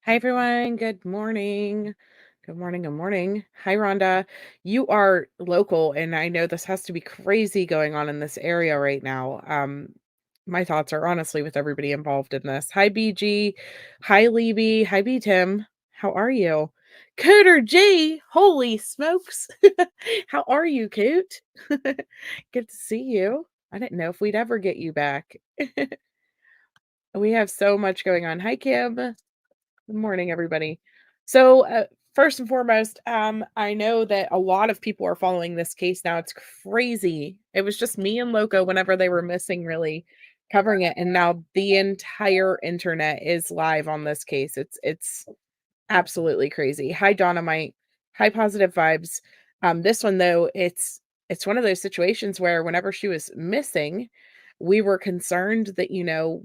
Hi, everyone. Good morning. Good morning. Good morning. Hi, Rhonda. You are local, and I know this has to be crazy going on in this area right now. My thoughts are honestly with everybody involved in this. Hi, BG. Hi, Libby. Hi, B Tim. How are you? Cooter G. Holy smokes. How are you, Coot? Good to see you. I didn't know if we'd ever get you back. We have so much going on. Hi, Kim. Good morning, everybody. So, first and foremost, I know that a lot of people are following this case now. It's crazy. It was just me and Loco whenever they were missing, really covering it, and now the entire internet is live on this case. It's absolutely crazy. Hi, Dynamite. Hi, positive vibes. This one though, it's one of those situations where whenever she was missing, we were concerned that,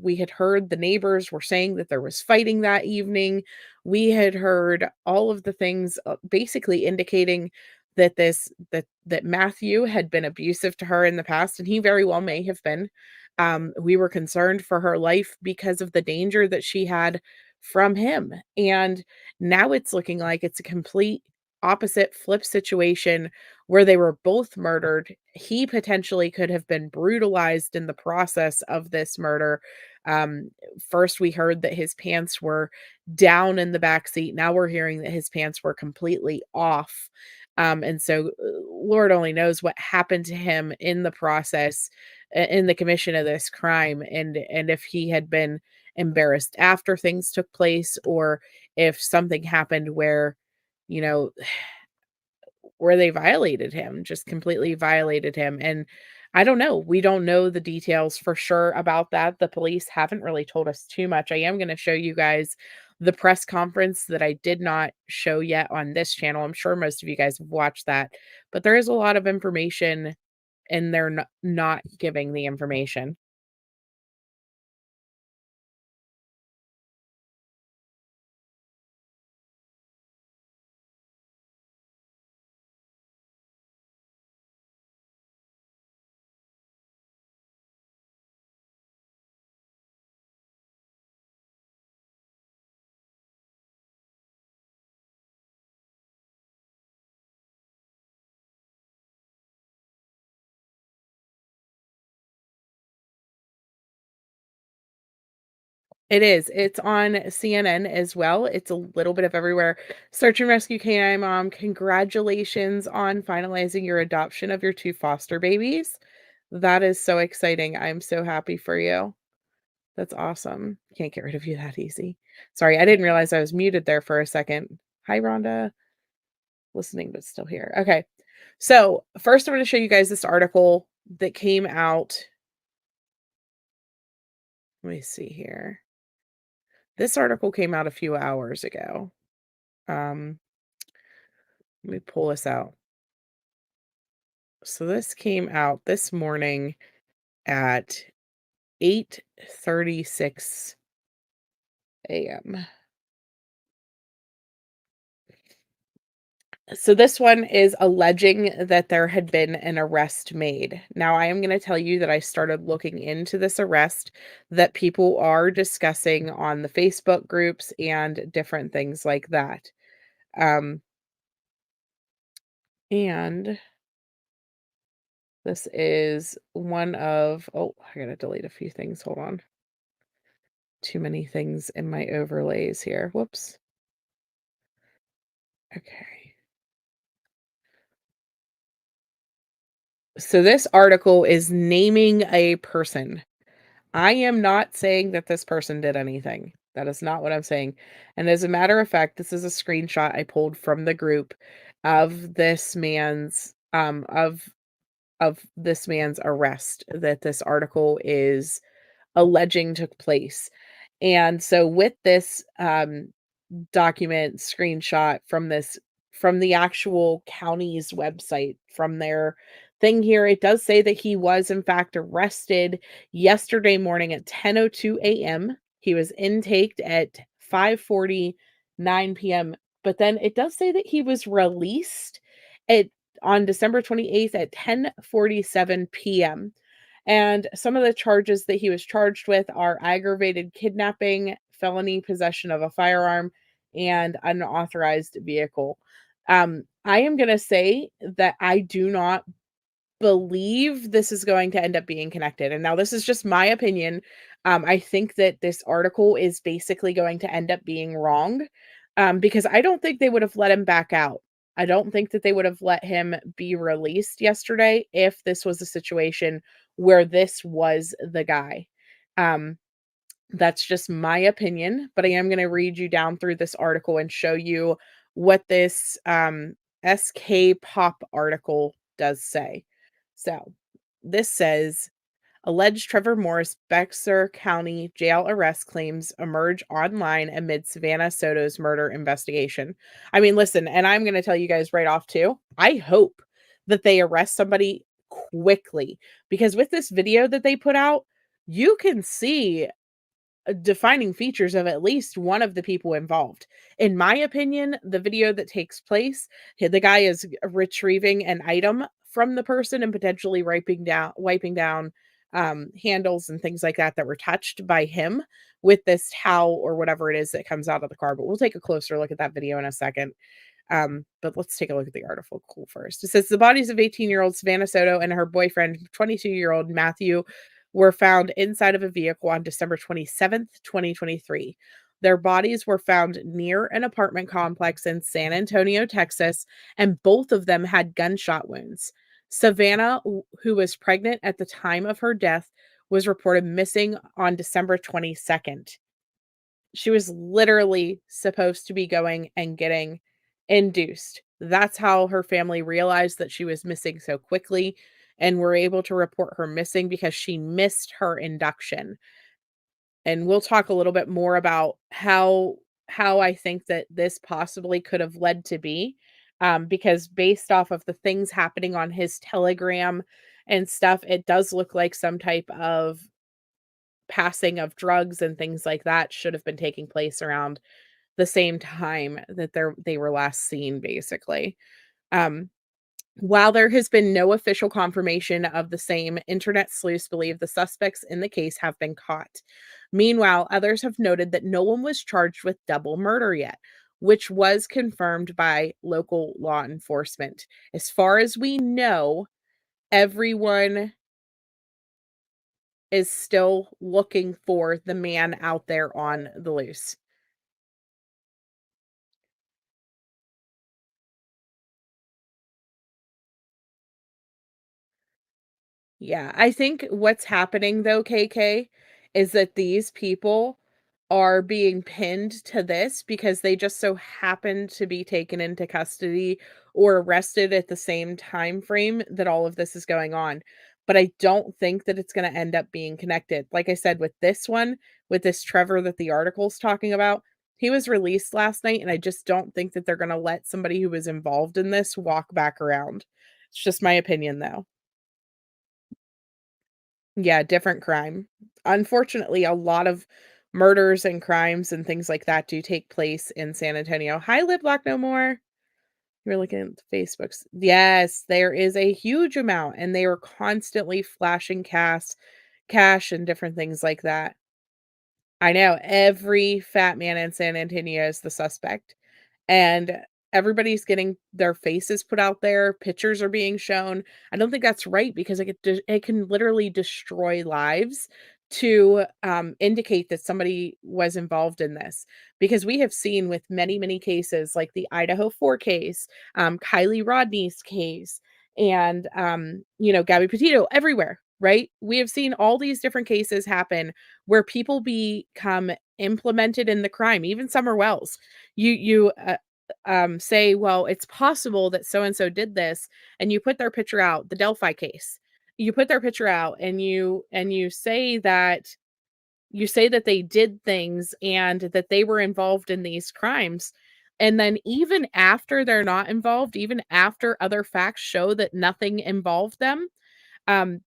we had heard the neighbors were saying that there was fighting that evening. We had heard all of the things basically indicating that that Matthew had been abusive to her in the past, and he very well may have been. We were concerned for her life because of the danger that she had from him. And now it's looking like it's a complete opposite flip situation where they were both murdered. He potentially could have been brutalized in the process of this murder. Um, First, we heard that his pants were down in the back seat. Now we're hearing that his pants were completely off. And so, Lord only knows what happened to him in the process, in the commission of this crime, and if he had been embarrassed after things took place, or if something happened where, you know, where they violated him, just completely violated him. And I don't know. We don't know the details for sure about that. The police haven't really told us too much. I am going to show you guys the press conference that I did not show yet on this channel. I'm sure most of you guys have watched that, but there is a lot of information and they're not giving the information. It is. It's on CNN as well. It's a little bit of everywhere. Search and Rescue Canine Mom, congratulations on finalizing your adoption of your 2 foster babies. That is so exciting. I'm so happy for you. That's awesome. Can't get rid of you that easy. Sorry, I didn't realize I was muted there for a second. Hi, Rhonda. Listening, but still here. Okay. So, first, I'm going to show you guys this article that came out. Let me see here. This article came out a few hours ago. Um, Let me pull this out. So this came out this morning at 8:36 a.m. So this one is alleging that there had been an arrest made. Now I am going to tell you that I started looking into this arrest that people are discussing on the Facebook groups and different things like that. Um, and this is one of, oh, I gotta delete a few things. Hold on. Too many things in my overlays here. Whoops. Okay. So this article is naming a person. I am not saying that this person did anything. That is not what I'm saying. And as a matter of fact, this is a screenshot I pulled from the group of this man's of this man's arrest that this article is alleging took place. And so with this document screenshot from the actual county's website, from their thing here, it does say that he was in fact arrested yesterday morning at 10:02 a.m. He was intaked at 5:49 p.m. But then it does say that he was released at on December 28th at 10:47 p.m. And some of the charges that he was charged with are aggravated kidnapping, felony possession of a firearm, and unauthorized vehicle. I am gonna say that I do not believe this is going to end up being connected. And now this is just my opinion. I think that this article is basically going to end up being wrong, because I don't think they would have let him back out. I don't think that they would have let him be released yesterday if this was a situation where this was the guy. Um, that's just my opinion, but I am going to read you down through this article and show you what this SK Pop article does say. So, this says alleged Trevor Morris Bexar County jail arrest claims emerge online amid Savanah Soto's murder investigation. I mean, listen, and I'm going to tell you guys right off too. I hope that they arrest somebody quickly, because with this video that they put out, you can see defining features of at least one of the people involved. In my opinion, the video that takes place, the guy is retrieving an item from the person and potentially wiping down handles and things like that that were touched by him with this towel or whatever it is that comes out of the car. But we'll take a closer look at that video in a second. But let's take a look at the article first. It says the bodies of 18-year-old Savanah Soto and her boyfriend, 22-year-old Matthew, were found inside of a vehicle on December 27th, 2023. Their bodies were found near an apartment complex in San Antonio, Texas, and both of them had gunshot wounds. Savannah, who was pregnant at the time of her death, was reported missing on December 22nd. She was literally supposed to be going and getting induced. That's how her family realized that she was missing so quickly and were able to report her missing because she missed her induction. And we'll talk a little bit more about how I think that this possibly could have led to be, because based off of the things happening on his Telegram and stuff, it does look like some type of passing of drugs and things like that should have been taking place around the same time that they were last seen, basically. Um, while there has been no official confirmation of the same, internet sleuths believe the suspects in the case have been caught. Meanwhile, others have noted that no one was charged with double murder yet, which was confirmed by local law enforcement. As far as we know, everyone is still looking for the man out there on the loose. Yeah, I think what's happening though, KK, is that these people are being pinned to this because they just so happen to be taken into custody or arrested at the same time frame that all of this is going on. But I don't think that it's going to end up being connected. Like I said, with this one, with this Trevor that the article's talking about, he was released last night, and I just don't think that they're going to let somebody who was involved in this walk back around. It's just my opinion, though. Yeah, different crime. Unfortunately, a lot of murders and crimes and things like that do take place in San Antonio. Hi, Live Black No More. You're looking at Facebook's. Yes, there is a huge amount, and they were constantly flashing cash and different things like that. I know every fat man in San Antonio is the suspect, and everybody's getting their faces put out there, pictures are being shown. I don't think that's right because it can literally destroy lives to, indicate that somebody was involved in this, because we have seen with many, many cases, like the Idaho 4 case, Kylie Rodney's case, and, Gabby Petito, everywhere, right? We have seen all these different cases happen where people become implemented in the crime, even Summer Wells. You say, well, it's possible that so and so did this, and you put their picture out, the Delphi case. You put their picture out and you say that they did things and that they were involved in these crimes. And then even after they're not involved, even after other facts show that nothing involved them,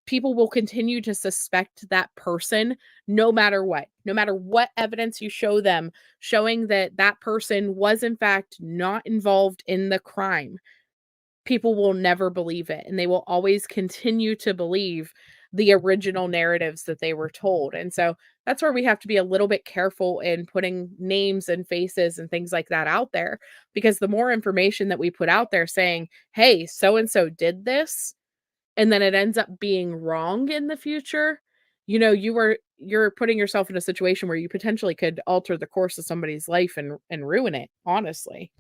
people will continue to suspect that person no matter what evidence you show them, showing that that person was in fact not involved in the crime. People will never believe it, and they will always continue to believe the original narratives that they were told. And so that's where we have to be a little bit careful in putting names and faces and things like that out there, because the more information that we put out there saying, "Hey, so and so did this," and then it ends up being wrong in the future, you're putting yourself in a situation where you potentially could alter the course of somebody's life and ruin it, honestly.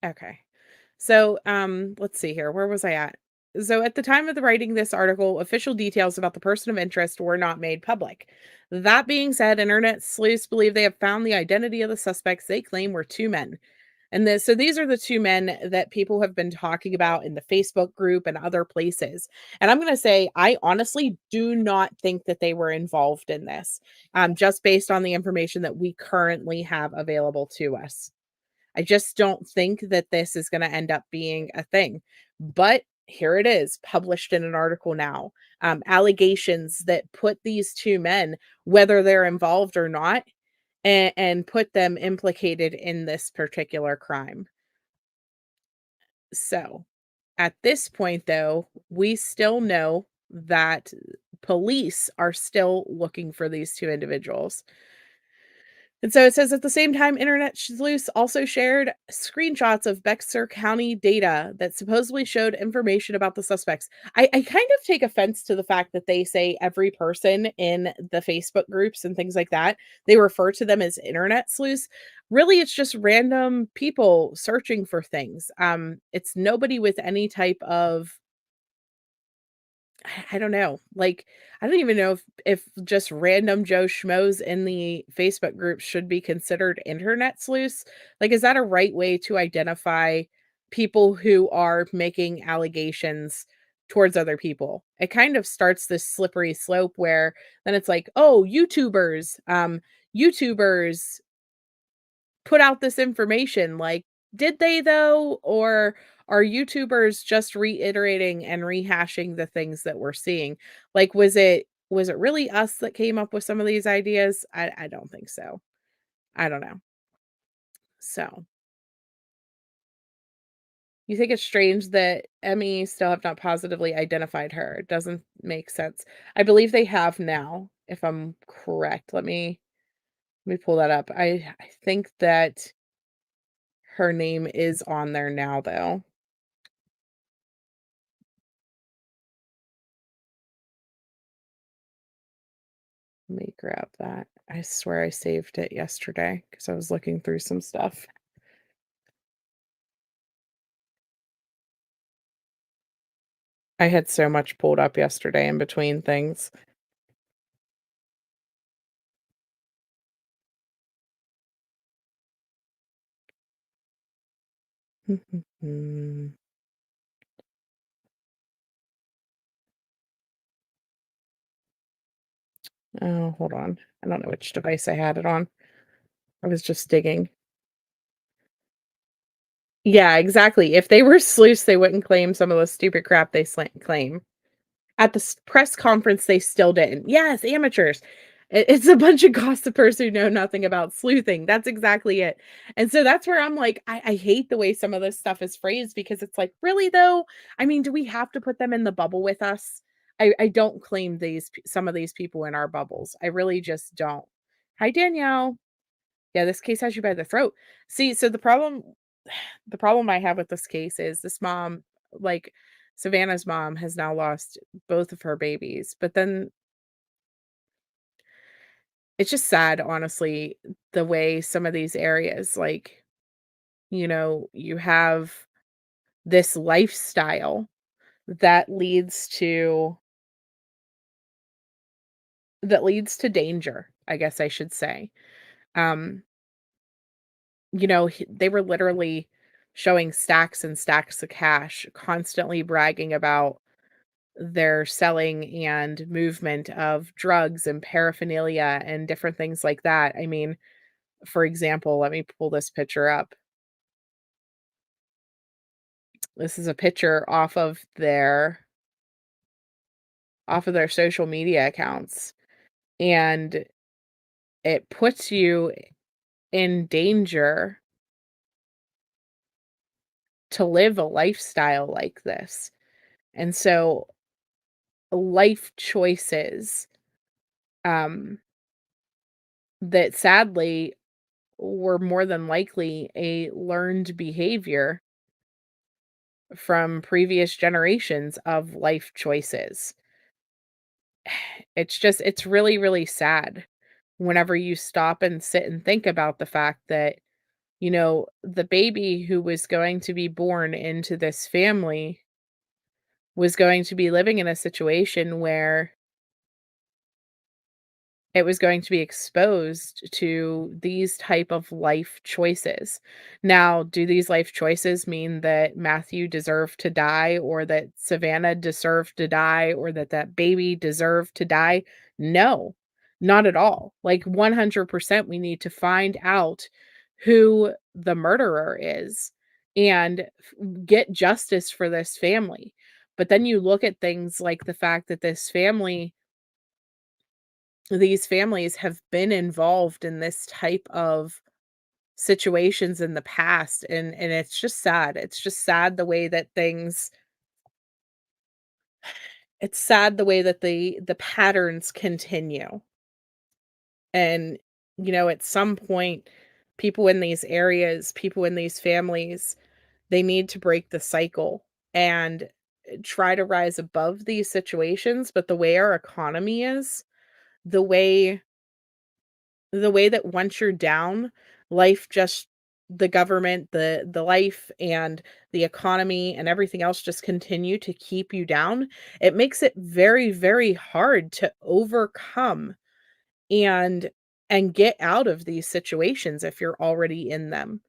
Okay. So, let's see here. Where was I at? So, at the time of the writing this article, official details about the person of interest were not made public. That being said, internet sleuths believe they have found the identity of the suspects they claim were two men. So these are the two men that people have been talking about in the Facebook group and other places. And I'm going to say, I honestly do not think that they were involved in this, just based on the information that we currently have available to us. I just don't think that this is gonna end up being a thing. But here it is, published in an article now. Allegations that put these 2 men, whether they're involved or not, and put them implicated in this particular crime. So, at this point, though, we still know that police are still looking for these 2 individuals. And so it says at the same time, Internet sleuths also shared screenshots of Bexar County data that supposedly showed information about the suspects. I kind of take offense to the fact that they say every person in the Facebook groups and things like that, they refer to them as Internet sleuths. Really, it's just random people searching for things. It's nobody with any type of, I don't know. Like, I don't even know if just random Joe Schmoes in the Facebook group should be considered internet sleuths. Like, is that a right way to identify people who are making allegations towards other people? It kind of starts this slippery slope where then it's like, oh, YouTubers put out this information, like, did they though? Or are YouTubers just reiterating and rehashing the things that we're seeing? Like, was it really us that came up with some of these ideas? I don't think so. I don't know. So, you think it's strange that Emmy still have not positively identified her? It doesn't make sense. I believe they have now, if I'm correct. Let me pull that up. I think that her name is on there now, though. Let me grab that. I swear I saved it yesterday because I was looking through some stuff. I had so much pulled up yesterday in between things. Oh, hold on. I don't know which device I had it on. I was just digging. Yeah, exactly. If they were sleuths, they wouldn't claim some of the stupid crap they claim. At the press conference, they still didn't. Yes, amateurs. It's a bunch of gossipers who know nothing about sleuthing. That's exactly it. And so that's where I'm like, I hate the way some of this stuff is phrased because it's like, really though? I mean, do we have to put them in the bubble with us? I don't claim some of these people in our bubbles. I really just don't. Hi, Danielle. Yeah, this case has you by the throat. See, so the problem I have with this case is this mom, like Savannah's mom, has now lost both of her babies. But then it's just sad, honestly, the way some of these areas, like, you have this lifestyle that leads to danger, I guess I should say. Um, they were literally showing stacks and stacks of cash, constantly bragging about their selling and movement of drugs and paraphernalia and different things like that. I mean, For example, let me pull this picture up. This is a picture off of their social media accounts, and it puts you in danger to live a lifestyle like this. And so life choices, um, that sadly were more than likely a learned behavior from previous generations of life choices. It's really, really sad whenever you stop and sit and think about the fact that, the baby who was going to be born into this family was going to be living in a situation where it was going to be exposed to these type of life choices. Now, do these life choices mean that Matthew deserved to die, or that Savannah deserved to die, or that that baby deserved to die? No, not at all. Like 100% we need to find out who the murderer is and get justice for this family. But then you look at things like the fact that these families have been involved in this type of situations in the past, and it's just sad. It's just sad the way that things it's sad the way that the patterns continue. And at some point, people in these areas, people in these families, they need to break the cycle and try to rise above these situations. But the way our economy is, the way The way that once you're down, life just the government, the life and the economy and everything else just continue to keep you down. It makes it very, very hard to overcome and get out of these situations if you're already in them.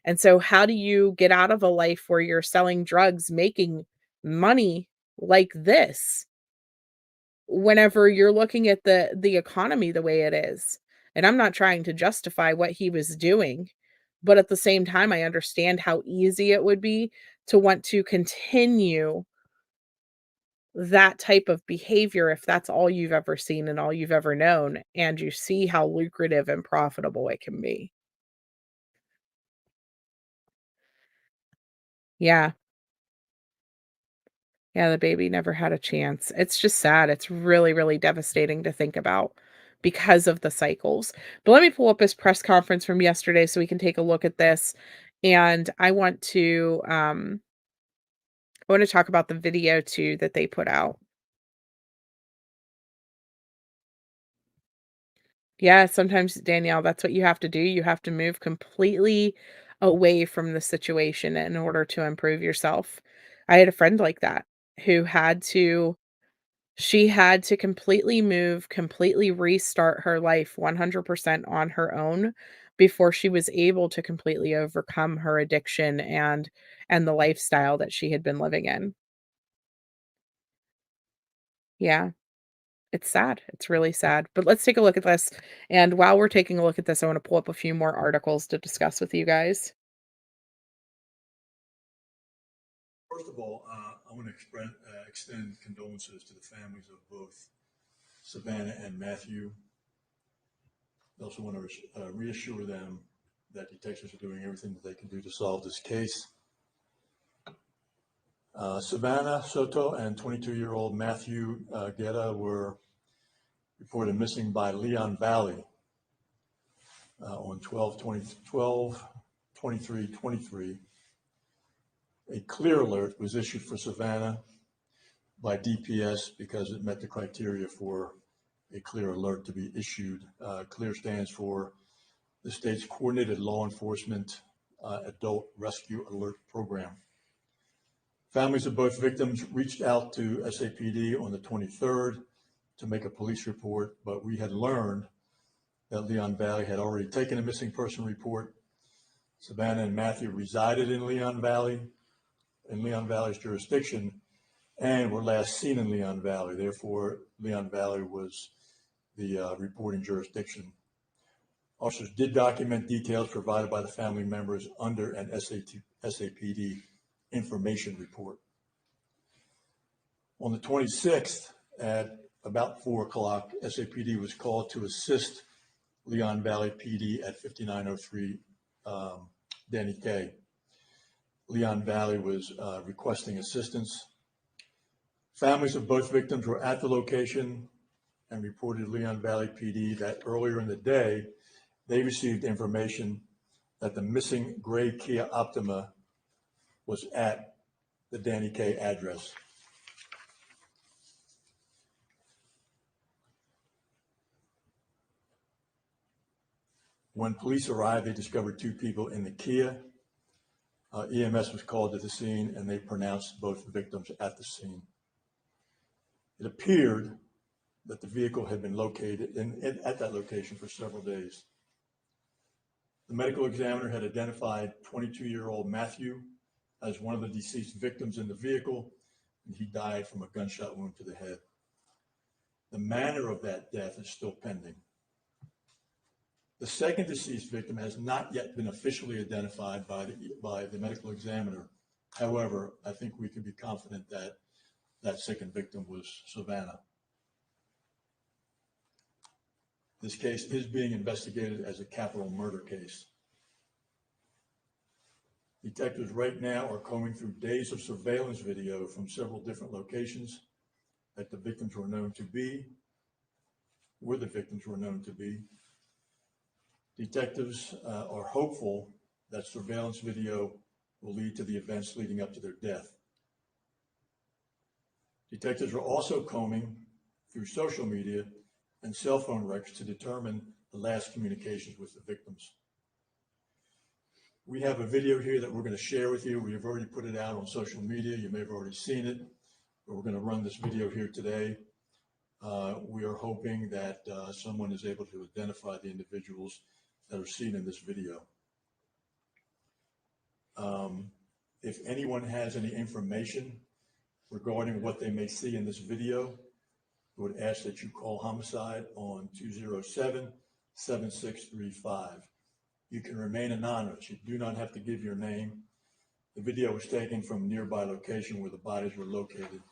And so how do you get out of a life where you're selling drugs, making money like this? Whenever you're looking at the economy the way it is. And I'm not trying to justify what he was doing, but at the same time, I understand how easy it would be to want to continue that type of behavior if that's all you've ever seen and all you've ever known, and you see how lucrative and profitable it can be. Yeah. Yeah, the baby never had a chance. It's just sad. It's really, really devastating to think about because of the cycles. But let me pull up his press conference from yesterday so we can take a look at this. And I want to talk about the video too that they put out. Yeah, sometimes Danielle, that's what you have to do. You have to move completely away from the situation in order to improve yourself. I had a friend like that who had to She had to completely move, completely restart her life 100% on her own before she was able to completely overcome her addiction and the lifestyle that she had been living in. Yeah, it's sad. It's really sad. But let's take a look at this. And while we're taking a look at this, I want to pull up a few more articles to discuss with you guys. First of all, I want to extend condolences to the families of both Savannah and Matthew. I also want to reassure them that detectives are doing everything that they can do to solve this case. Savanah Soto and 22-year-old Matthew Guetta were reported missing by Leon Valley on 12/23/23. A clear alert was issued for Savannah by DPS because it met the criteria for a clear alert to be issued. CLEAR stands for the state's Coordinated Law Enforcement Adult Rescue Alert Program. Families of both victims reached out to SAPD on the 23rd to make a police report, but we had learned that Leon Valley had already taken a missing person report. Savannah and Matthew resided in Leon Valley's jurisdiction, and were last seen in Leon Valley. Therefore, Leon Valley was the reporting jurisdiction. Officers did document details provided by the family members under an SAPD information report. On the 26th, at about 4 o'clock, SAPD was called to assist Leon Valley PD at 5903 Danny K. Leon Valley was requesting assistance. Families of both victims were at the location and reported Leon Valley PD that earlier in the day, they received information that the missing gray Kia Optima was at the Danny K address. When police arrived, they discovered two people in the Kia. EMS was called to the scene and they pronounced both victims at the scene. It appeared that the vehicle had been located at that location for several days. The medical examiner had identified 22-year-old Matthew as one of the deceased victims in the vehicle, and he died from a gunshot wound to the head. The manner of that death is still pending. The second deceased victim has not yet been officially identified by the medical examiner. However, I think we can be confident that that second victim was Savanah. This case is being investigated as a capital murder case. Detectives right now are combing through days of surveillance video from several different locations that the victims were known to be, where the victims were known to be. Detectives are hopeful that surveillance video will lead to the events leading up to their death. Detectives are also combing through social media and cell phone records to determine the last communications with the victims. We have a video here that we're going to share with you. We have already put it out on social media. You may have already seen it, but we're going to run this video here today. We are hoping that someone is able to identify the individuals that are seen in this video. If anyone has any information regarding what they may see in this video, I would ask that you call homicide on 207-7635. You can remain anonymous. You do not have to give your name. The video was taken from a nearby location where the bodies were located.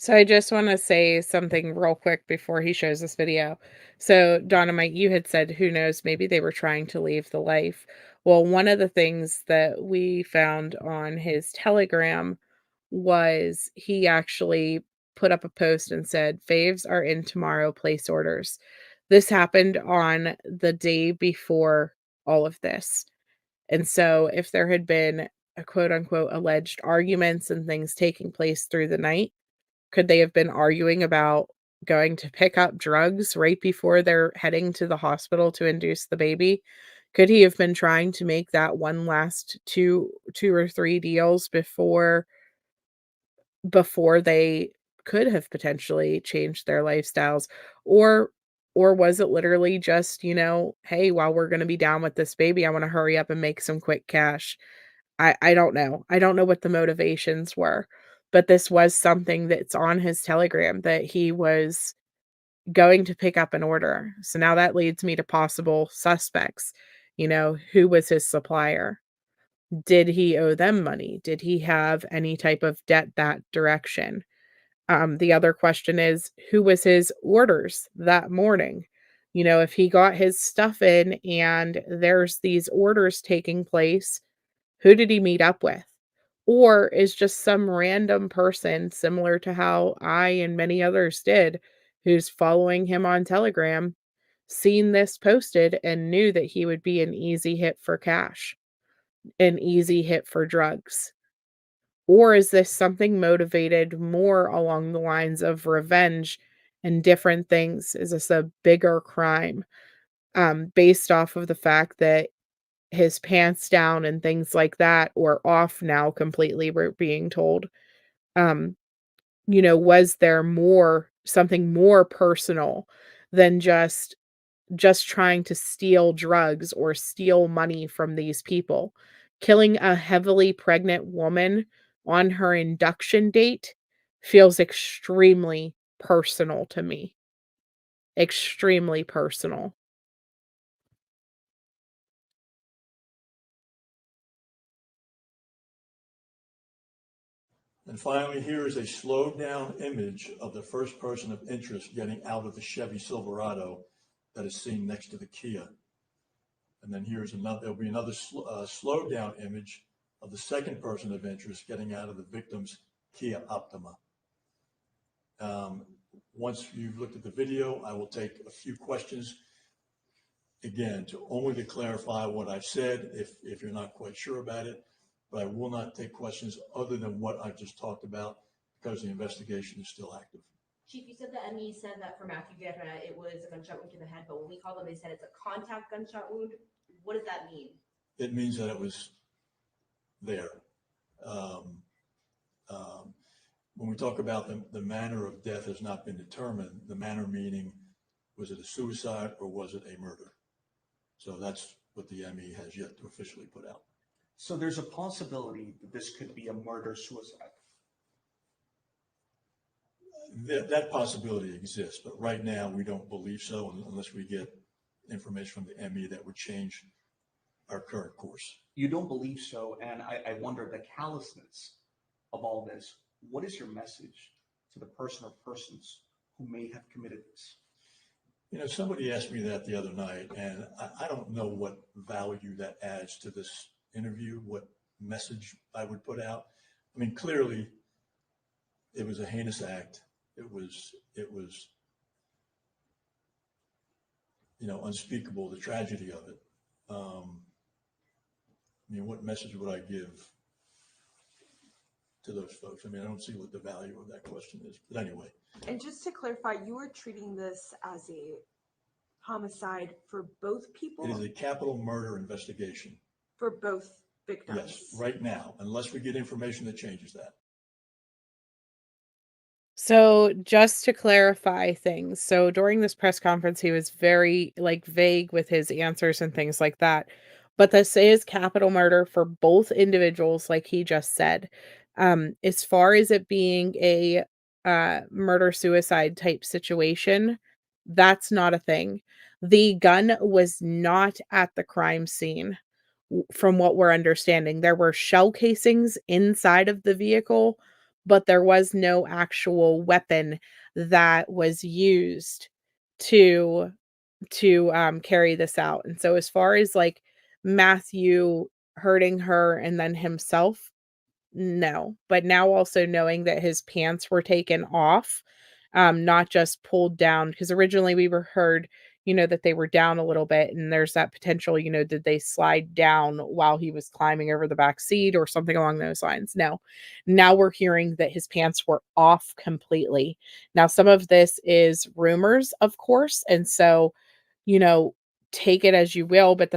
So I just want to say something real quick before he shows this video. So Dynamite, you had said, who knows, maybe they were trying to leave the life. Well, one of the things that we found on his Telegram was he actually put up a post and said, faves are in tomorrow, place orders. This happened on the day before all of this. And so if there had been a quote unquote alleged arguments and things taking place through the night, could they have been arguing about going to pick up drugs right before they're heading to the hospital to induce the baby? Could he have been trying to make that one last two or three deals before they could have potentially changed their lifestyles? Or or was it literally just, hey, while we're going to be down with this baby, I want to hurry up and make some quick cash? I don't know. I don't know what the motivations were, but this was something that's on his Telegram that he was going to pick up an order. So now that leads me to possible suspects. Who was his supplier? Did he owe them money? Did he have any type of debt that direction? The other question is, who was his orders that morning? If he got his stuff in and there's these orders taking place, who did he meet up with? Or is just some random person similar to how I and many others did, who's following him on Telegram, seen this posted and knew that he would be an easy hit for cash, an easy hit for drugs? Or is this something motivated more along the lines of revenge and different things? Is this a bigger crime, based off of the fact that his pants down and things like that, or off now completely, we're being told? Um, was there something more personal than just trying to steal drugs or steal money from these people? Killing a heavily pregnant woman on her induction date feels extremely personal to me. Extremely personal. And finally, here is a slowed down image of the first person of interest getting out of the Chevy Silverado that is seen next to the Kia. And then here's another, there'll be another slowed down image of the second person of interest getting out of the victim's Kia Optima. Once you've looked at the video, I will take a few questions. Again, only to clarify what I've said, if you're not quite sure about it, but I will not take questions other than what I've just talked about because the investigation is still active. Chief, you said the ME said that for Matthew Guerra, it was a gunshot wound to the head, but when we called them, they said it's a contact gunshot wound. What does that mean? It means that it was there. Um, um, when we talk about the manner of death has not been determined, the manner meaning, was it a suicide or was it a murder? So that's what the ME has yet to officially put out. So there's a possibility that this could be a murder-suicide. That possibility exists, but right now we don't believe so unless we get information from the ME that would change our current course. You don't believe so, and I wonder the callousness of all this. What is your message to the person or persons who may have committed this? You know, somebody asked me that the other night, and I don't know what value that adds to this interview, what message I would put out. I mean, clearly, it was a heinous act. It was, you know, unspeakable, the tragedy of it. I mean, what message would I give to those folks? I mean, I don't see what the value of that question is. But anyway. And just to clarify, you are treating this as a homicide for both people? It is a capital murder investigation. For both victims? Yes, right now, unless we get information that changes that. So, just to clarify things, so during this press conference, he was very, like, vague with his answers and things like that. But this is capital murder for both individuals, like he just said. As far as it being a murder-suicide type situation, that's not a thing. The gun was not at the crime scene, from what we're understanding. There were shell casings inside of the vehicle, but there was no actual weapon that was used to carry this out. And so as far as, like, Matthew hurting her and then himself, no. But now also knowing that his pants were taken off, not just pulled down, because originally we were heard, that they were down a little bit, and there's that potential, did they slide down while he was climbing over the back seat or something along those lines? No. Now we're hearing that his pants were off completely. Now, some of this is rumors, of course, and so, take it as you will, but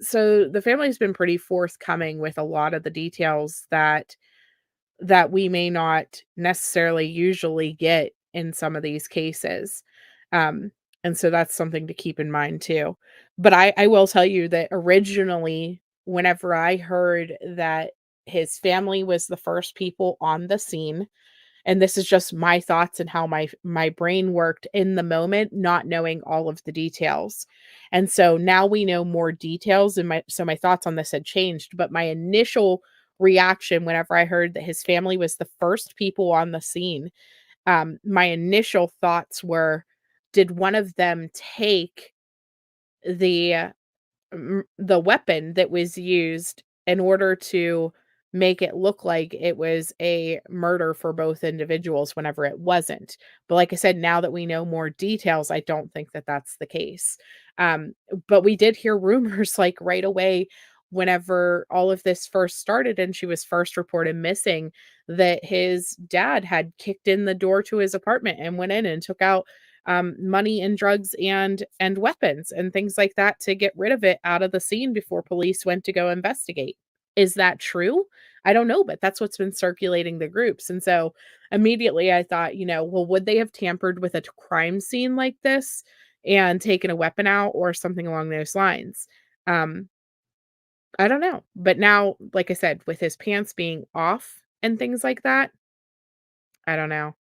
so the family's been pretty forthcoming with a lot of the details that we may not necessarily usually get in some of these cases. And so that's something to keep in mind too. But I will tell you that originally, whenever I heard that his family was the first people on the scene, and this is just my thoughts and how my brain worked in the moment, not knowing all of the details. And so now we know more details, and my thoughts on this had changed, but my initial reaction whenever I heard that his family was the first people on the scene, my initial thoughts were, did one of them take the the weapon that was used in order to make it look like it was a murder for both individuals whenever it wasn't. But like I said, now that we know more details, I don't think that that's the case. Um, but we did hear rumors like right away whenever all of this first started and she was first reported missing, that his dad had kicked in the door to his apartment and went in and took out money and drugs and weapons and things like that to get rid of it out of the scene before police went to go investigate. Is that true? I don't know, but that's what's been circulating the groups. And so immediately I thought, well, would they have tampered with a crime scene like this and taken a weapon out or something along those lines? Um, I don't know. But now, like I said, with his pants being off and things like that, I don't know.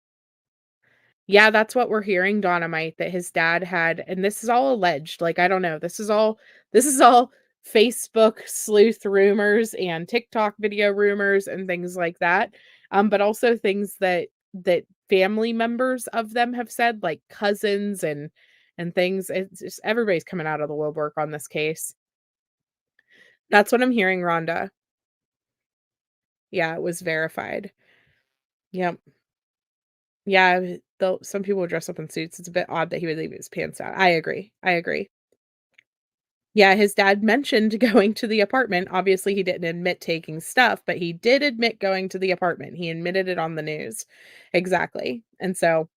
Yeah, that's what we're hearing, Dynamite, that his dad had, and this is all alleged, like, I don't know, this is all Facebook sleuth rumors and TikTok video rumors and things like that, but also things that family members of them have said, like cousins and things. It's just everybody's coming out of the woodwork on this case. That's what I'm hearing, Rhonda. Yeah, it was verified. Yep. Yeah, though some people would dress up in suits. It's a bit odd that he would leave his pants out. I agree. I agree. Yeah, his dad mentioned going to the apartment. Obviously, he didn't admit taking stuff, but he did admit going to the apartment. He admitted it on the news. Exactly. And so,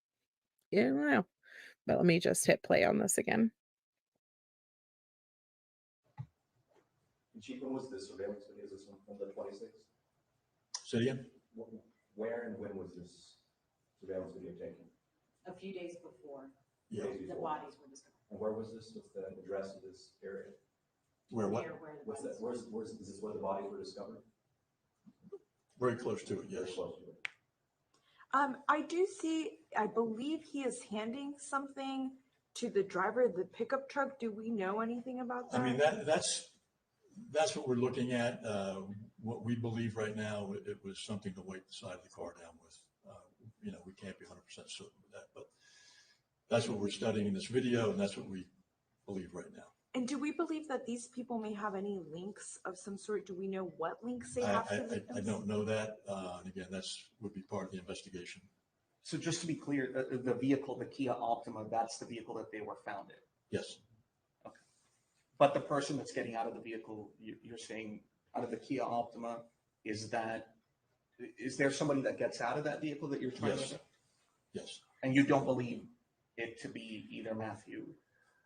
yeah, I don't know. But let me just hit play on this again. And Chief, when was this surveillance video? Is this one from the 26th? Say it again? Where and when was this surveillance video taken? A few days before Yeah. Days the before. bodies were discovered. And where was this? What's the address of this area? Where what? Near where the What's that? bodies Is this where the bodies were discovered? Very close to it, yes. Very close to it. I do see, I believe he is handing something to the driver of the pickup truck. Do we know anything about that? I mean, that's what we're looking at. What we believe right now, it was something to weight the side of the car down with. We can't be 100% certain of that, but that's what we're studying in this video, and that's what we believe right now. And do we believe that these people may have any links of some sort? Do we know what links they I, have to I, I victims? don't know that. And again, would be part of the investigation. So just to be clear, the vehicle, the Kia Optima, that's the vehicle that they were found in. Yes. But the person that's getting out of the vehicle, you're saying out of the Kia Optima, is there somebody that gets out of that vehicle that you're trying Yes. to? Yes. And you don't believe it to be either Matthew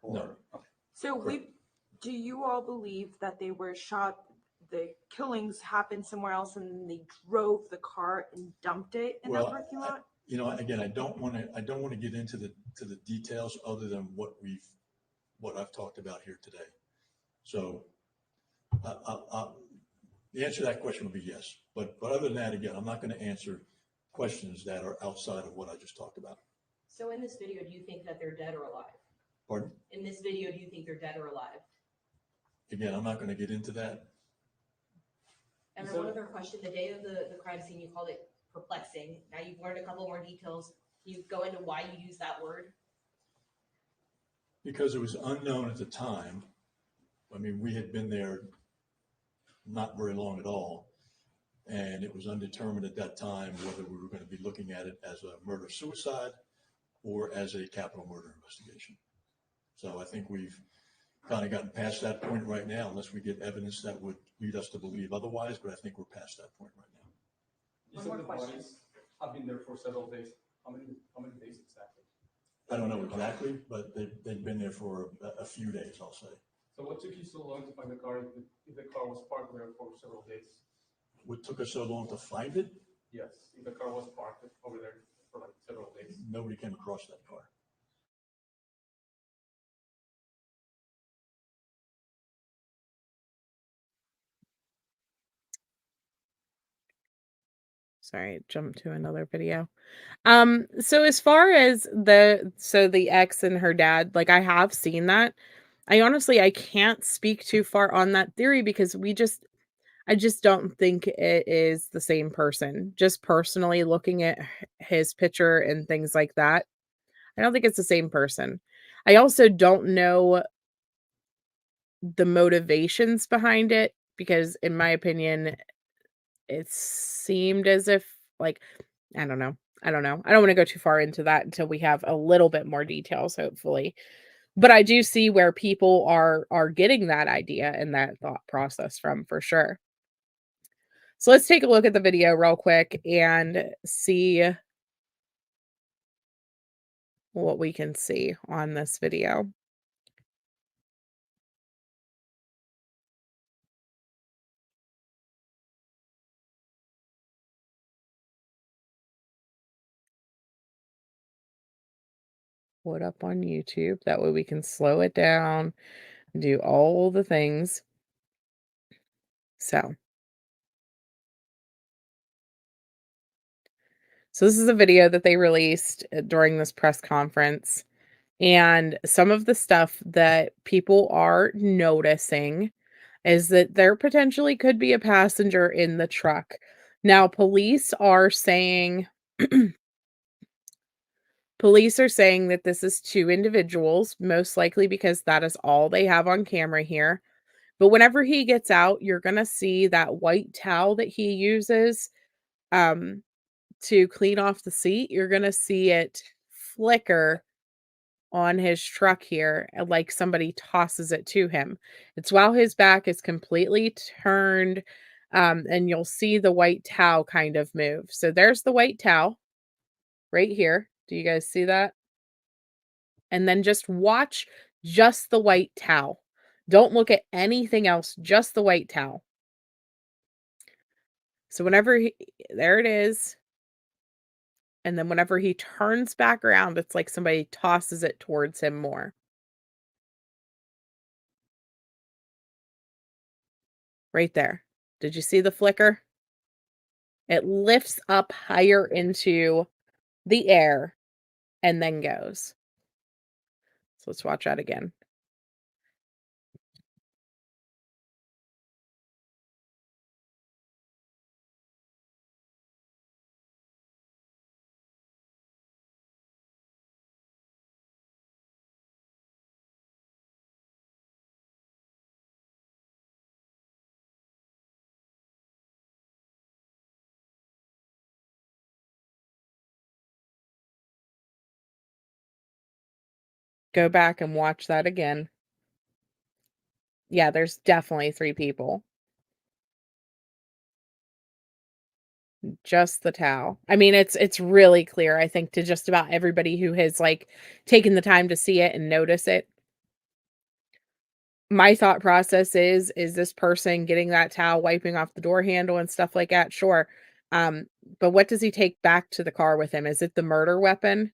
or? No. Okay. So do you all believe that they were shot, the killings happened somewhere else and then they drove the car and dumped it in that parking lot? Again, I don't want to get into the details other than what I've talked about here today. So the answer to that question would be yes. But other than that, again, I'm not going to answer questions that are outside of what I just talked about. So in this video, do you think that they're dead or alive? Pardon? In this video, do you think they're dead or alive? Again, I'm not going to get into that. And then one other question, the day of the crime scene, you called it perplexing. Now you've learned a couple more details. Can you go into why you use that word? Because it was unknown at the time. I mean, we had been there not very long at all. And it was undetermined at that time whether we were going to be looking at it as a murder-suicide or as a capital murder investigation. So I think we've kind of gotten past that point right now, unless we get evidence that would lead us to believe otherwise, but I think we're past that point right now. You One said more the question. bodies have been there for several days. How many days exactly? I don't know exactly, but they've been there for a few days, I'll say. So what took you so long to find the car if the car was parked there for several days? What took us so long to find it? Yes, if the car was parked over there for like several days. Nobody came across that car. Sorry, jump to another video. So as far as the ex and her dad, like I have seen that. I can't speak too far on that theory because I just don't think it is the same person. Just personally looking at his picture and things like that, I don't think it's the same person. I also don't know the motivations behind it because in my opinion, it seemed as if like I don't know. I don't know. I don't want to go too far into that until we have a little bit more details, hopefully. But I do see where people are getting that idea and that thought process from for sure. So let's take a look at the video real quick and see what we can see on this video. Pull it up on YouTube. That way we can slow it down, do all the things. So this is a video that they released during this press conference. And some of the stuff that people are noticing is that there potentially could be a passenger in the truck. Now, police are saying that this is two individuals, most likely because that is all they have on camera here. But whenever he gets out, you're going to see that white towel that he uses um, to clean off the seat. You're going to see it flicker on his truck here, like somebody tosses it to him. It's while his back is completely turned, and you'll see the white towel kind of move. So there's the white towel right here. Do you guys see that? And then just watch just the white towel. Don't look at anything else, just the white towel. So there it is. And then whenever he turns back around, it's like somebody tosses it towards him more. Right there. Did you see the flicker? It lifts up higher into the air and then goes. So let's watch that again. Go back and watch that again. Yeah, there's definitely 3 people. Just the towel. I mean, it's really clear, I think, to just about everybody who has, like, taken the time to see it and notice it. My thought process is this person getting that towel, wiping off the door handle and stuff like that? Sure. But what does he take back to the car with him? Is it the murder weapon?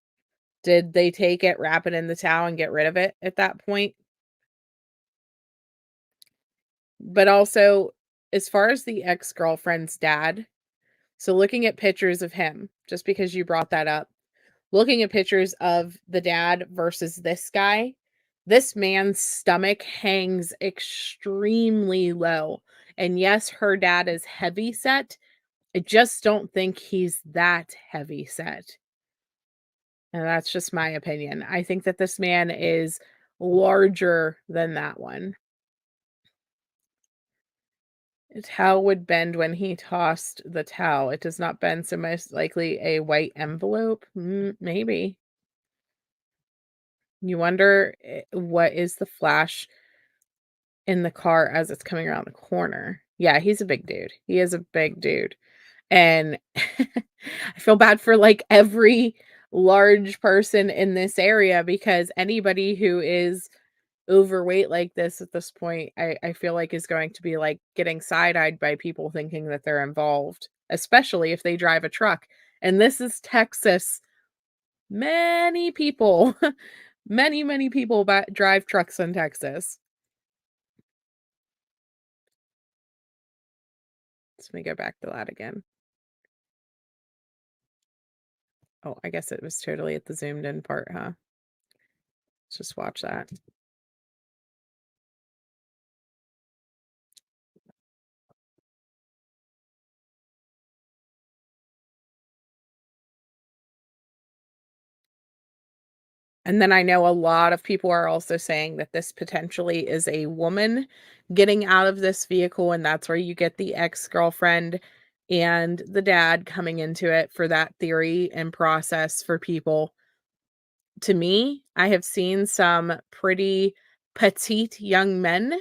Did they take it, wrap it in the towel, and get rid of it at that point? But also, as far as the ex-girlfriend's dad, so looking at pictures of him, just because you brought that up, looking at pictures of the dad versus this guy, this man's stomach hangs extremely low. And yes, her dad is heavy set. I just don't think he's that heavy set. And that's just my opinion. I think that this man is larger than that one. The towel would bend when he tossed the towel. It does not bend, so most likely a white envelope. Maybe. You wonder what is the flash in the car as it's coming around the corner. Yeah, he's a big dude. He is a big dude. And I feel bad for like every large person in this area because anybody who is overweight like this at this point, I feel like is going to be like getting side-eyed by people thinking that they're involved, especially if they drive a truck. And this is Texas. Many people, many people drive trucks in Texas. Let me go back to that again. Oh, I guess it was totally at the zoomed in part, huh? Let's just watch that. And then I know a lot of people are also saying that this potentially is a woman getting out of this vehicle, and that's where you get the ex-girlfriend and the dad coming into it for that theory and process for people. To me, I have seen some pretty petite young men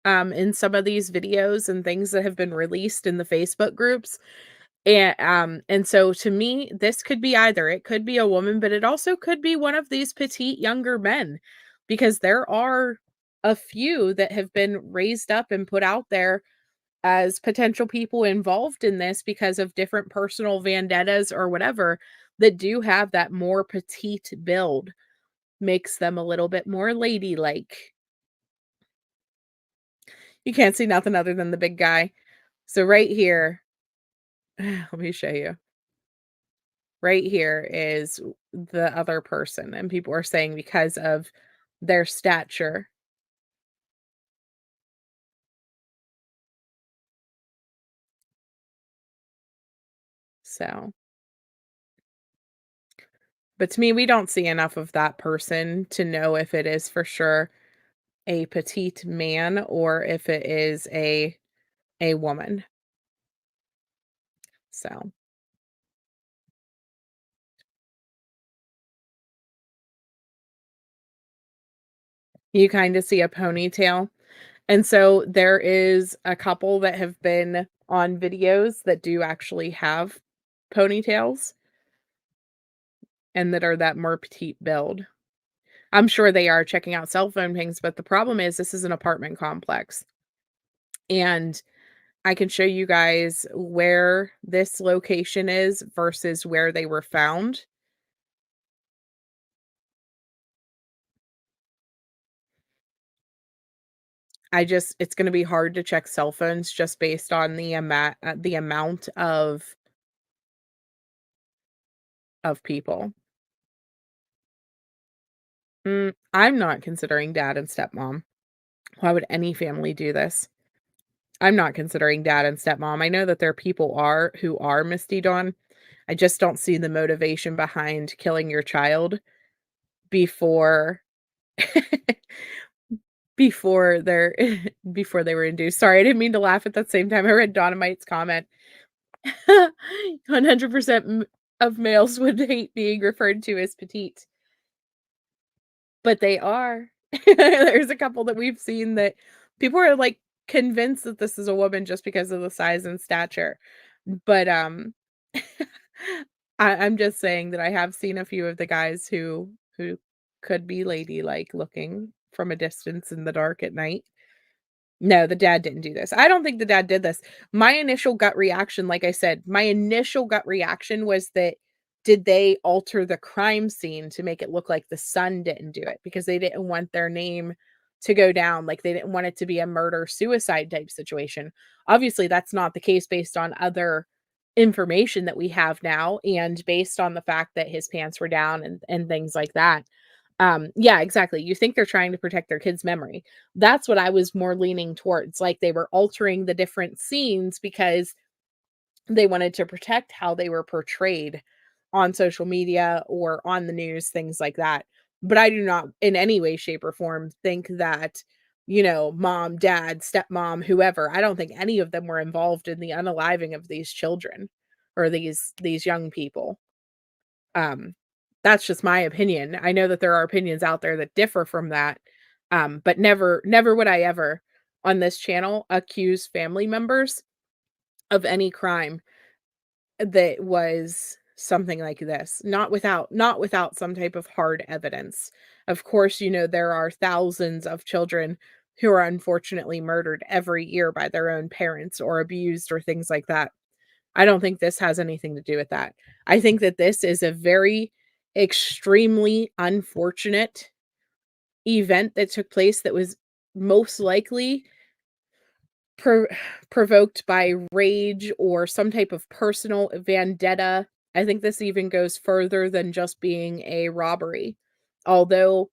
in some of these videos and things that have been released in the Facebook groups. And so to me, this could be either. It could be a woman, but it also could be one of these petite younger men because there are a few that have been raised up and put out there as potential people involved in this because of different personal vendettas or whatever that do have that more petite build, makes them a little bit more ladylike. You can't see nothing other than the big guy. So right here, let me show you. Right here is the other person, and people are saying because of their stature. So, but to me, we don't see enough of that person to know if it is for sure a petite man or if it is a woman. So, you kind of see a ponytail. And so there is a couple that have been on videos that do actually have ponytails and that are that more petite build. I'm sure they are checking out cell phone pings, but the problem is this is an apartment complex. And I can show you guys where this location is versus where they were found. It's going to be hard to check cell phones just based on the amount of people. I'm not considering dad and stepmom. Why would any family do this? I'm not considering dad and stepmom. I know that there people are who are Misty Dawn. I just don't see the motivation behind killing your child before before they're before they were induced. Sorry, I didn't mean to laugh at that same time. I read Dynamite's comment. 100% of males would hate being referred to as petite. But they are. There's a couple that we've seen that people are, like, convinced that this is a woman just because of the size and stature. But, I'm just saying that I have seen a few of the guys who could be ladylike looking from a distance in the dark at night. No, the dad didn't do this. I don't think the dad did this. My initial gut reaction, like I said, my initial gut reaction was that did they alter the crime scene to make it look like the son didn't do it because they didn't want their name to go down, like they didn't want it to be a murder suicide type situation. Obviously, that's not the case based on other information that we have now and based on the fact that his pants were down and things like that. Yeah, exactly. You think they're trying to protect their kid's memory. That's what I was more leaning towards. Like they were altering the different scenes because they wanted to protect how they were portrayed on social media or on the news, things like that. But I do not in any way, shape, or form think that, mom, dad, stepmom, whoever, I don't think any of them were involved in the unaliving of these children or these young people. Um, that's just my opinion. I know that there are opinions out there that differ from that. But never would I ever on this channel accuse family members of any crime that was something like this. Not without some type of hard evidence. Of course, there are thousands of children who are unfortunately murdered every year by their own parents or abused or things like that. I don't think this has anything to do with that. I think that this is a very extremely unfortunate event that took place that was most likely pro- provoked by rage or some type of personal vendetta. I think this even goes further than just being a robbery. Although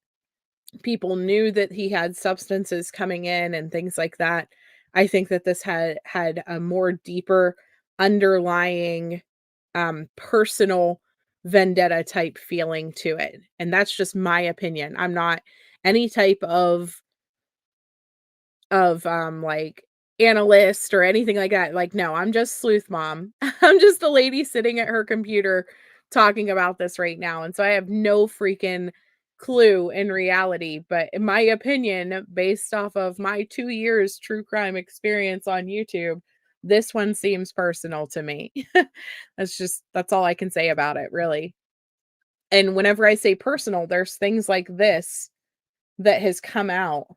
people knew that he had substances coming in and things like that, I think that this had a more deeper underlying personal vendetta type feeling to it. And that's just my opinion. I'm not any type of like analyst or anything like that. Like, no, I'm just sleuth mom. I'm just a lady sitting at her computer talking about this right now. And so I have no freaking clue in reality. But in my opinion, based off of my 2 years true crime experience on YouTube, this one seems personal to me. That's all I can say about it, really. And whenever I say personal, there's things like this that has come out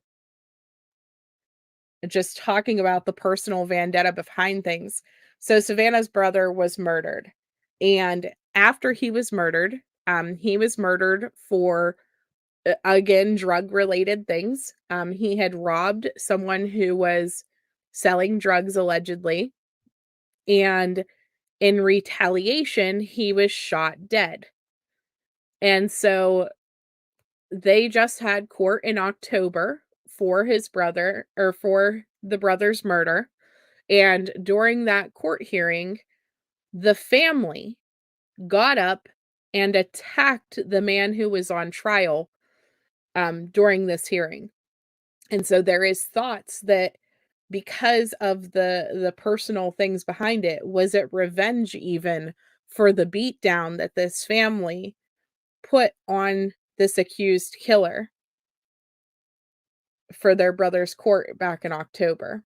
just talking about the personal vendetta behind things. So Savannah's brother was murdered. And after he was murdered for again, drug-related things. He had robbed someone who was selling drugs allegedly, and in retaliation, he was shot dead. And so they just had court in October for his brother or for the brother's murder. And during that court hearing, the family got up and attacked the man who was on trial during this hearing. And so there is thoughts that because of the personal things behind it, was it revenge even for the beatdown that this family put on this accused killer for their brother's court back in October.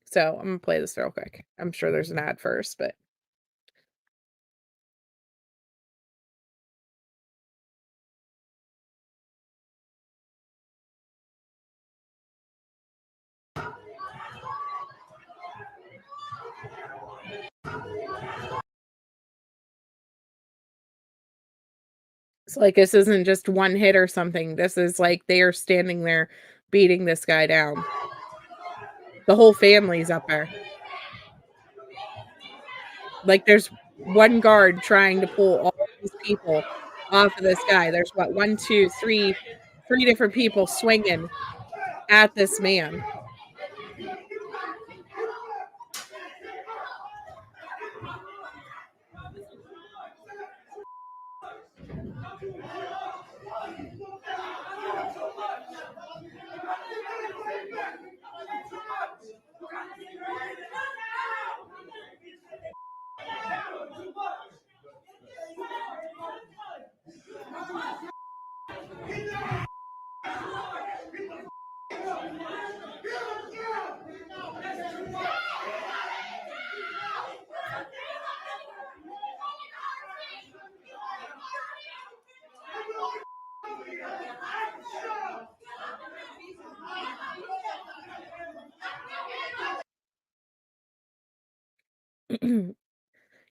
So I'm gonna play this real quick. I'm sure there's an ad first, but it's like this isn't just one hit or something. This is like they are standing there beating this guy down. The whole family's up there. Like there's one guard trying to pull all these people off of this guy. There's what, one, two, three different people swinging at this man.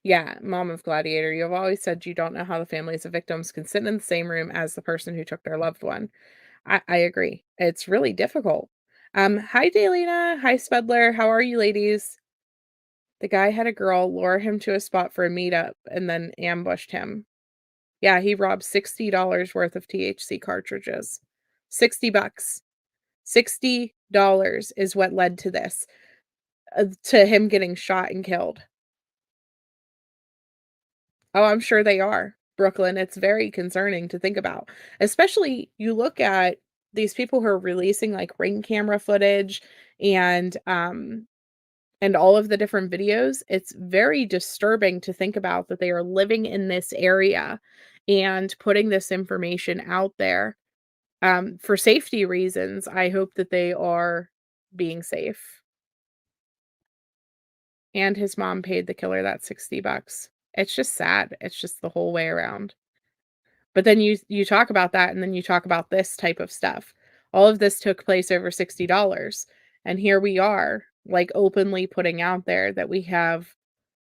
Yeah, mom of Gladiator, you have always said you don't know how the families of victims can sit in the same room as the person who took their loved one. I agree. It's really difficult. Hi Daylina, hi Spedler, how are you ladies? The guy had a girl lure him to a spot for a meetup and then ambushed him. Yeah, he robbed $60 worth of THC cartridges. 60 bucks. $60 is what led to this, to him getting shot and killed. Oh, I'm sure they are, Brooklyn. It's very concerning to think about. Especially you look at these people who are releasing like ring camera footage and all of the different videos. It's very disturbing to think about that they are living in this area and putting this information out there. For safety reasons, I hope that they are being safe. And his mom paid the killer that 60 bucks. It's just sad. It's just the whole way around. But then you talk about that and then you talk about this type of stuff. All of this took place over $60. And here we are, like openly putting out there that we have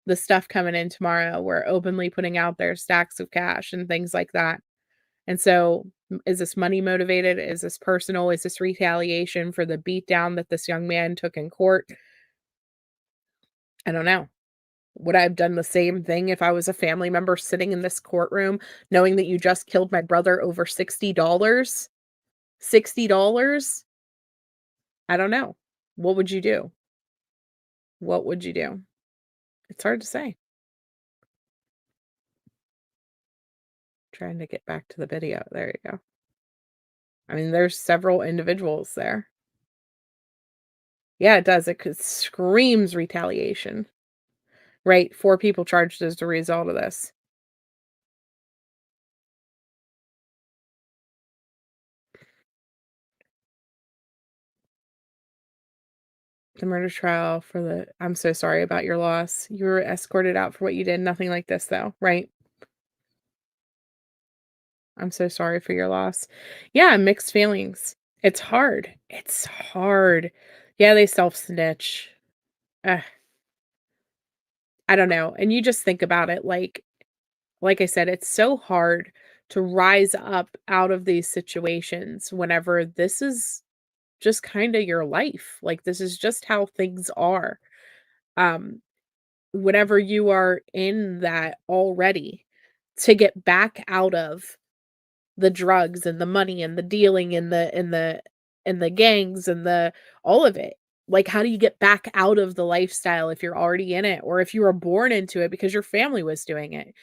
the stuff coming in tomorrow. We're openly putting out there stacks of cash and things like that. And so, is this money motivated? Is this personal? Is this retaliation for the beatdown that this young man took in court? I don't know. Would I have done the same thing if I was a family member sitting in this courtroom knowing that you just killed my brother over $60? $60? I don't know. What would you do? What would you do? It's hard to say. Trying to get back to the video. There you go. I mean, there's several individuals there. Yeah, it does. It screams retaliation. Right? 4 people charged as a result of this. The murder trial for the I'm so sorry about your loss. You were escorted out for what you did. Nothing like this though, right? I'm so sorry for your loss. Yeah, mixed feelings. It's hard. It's hard. Yeah, they self-snitch. Ugh, I don't know. And you just think about it like I said, it's so hard to rise up out of these situations whenever this is just kinda your life, like, this is just how things are. Um, Whenever you are in that already, to get back out of the drugs and the money and the dealing and the gangs and the all of it. Like, how do you get back out of the lifestyle if you're already in it or if you were born into it because your family was doing it?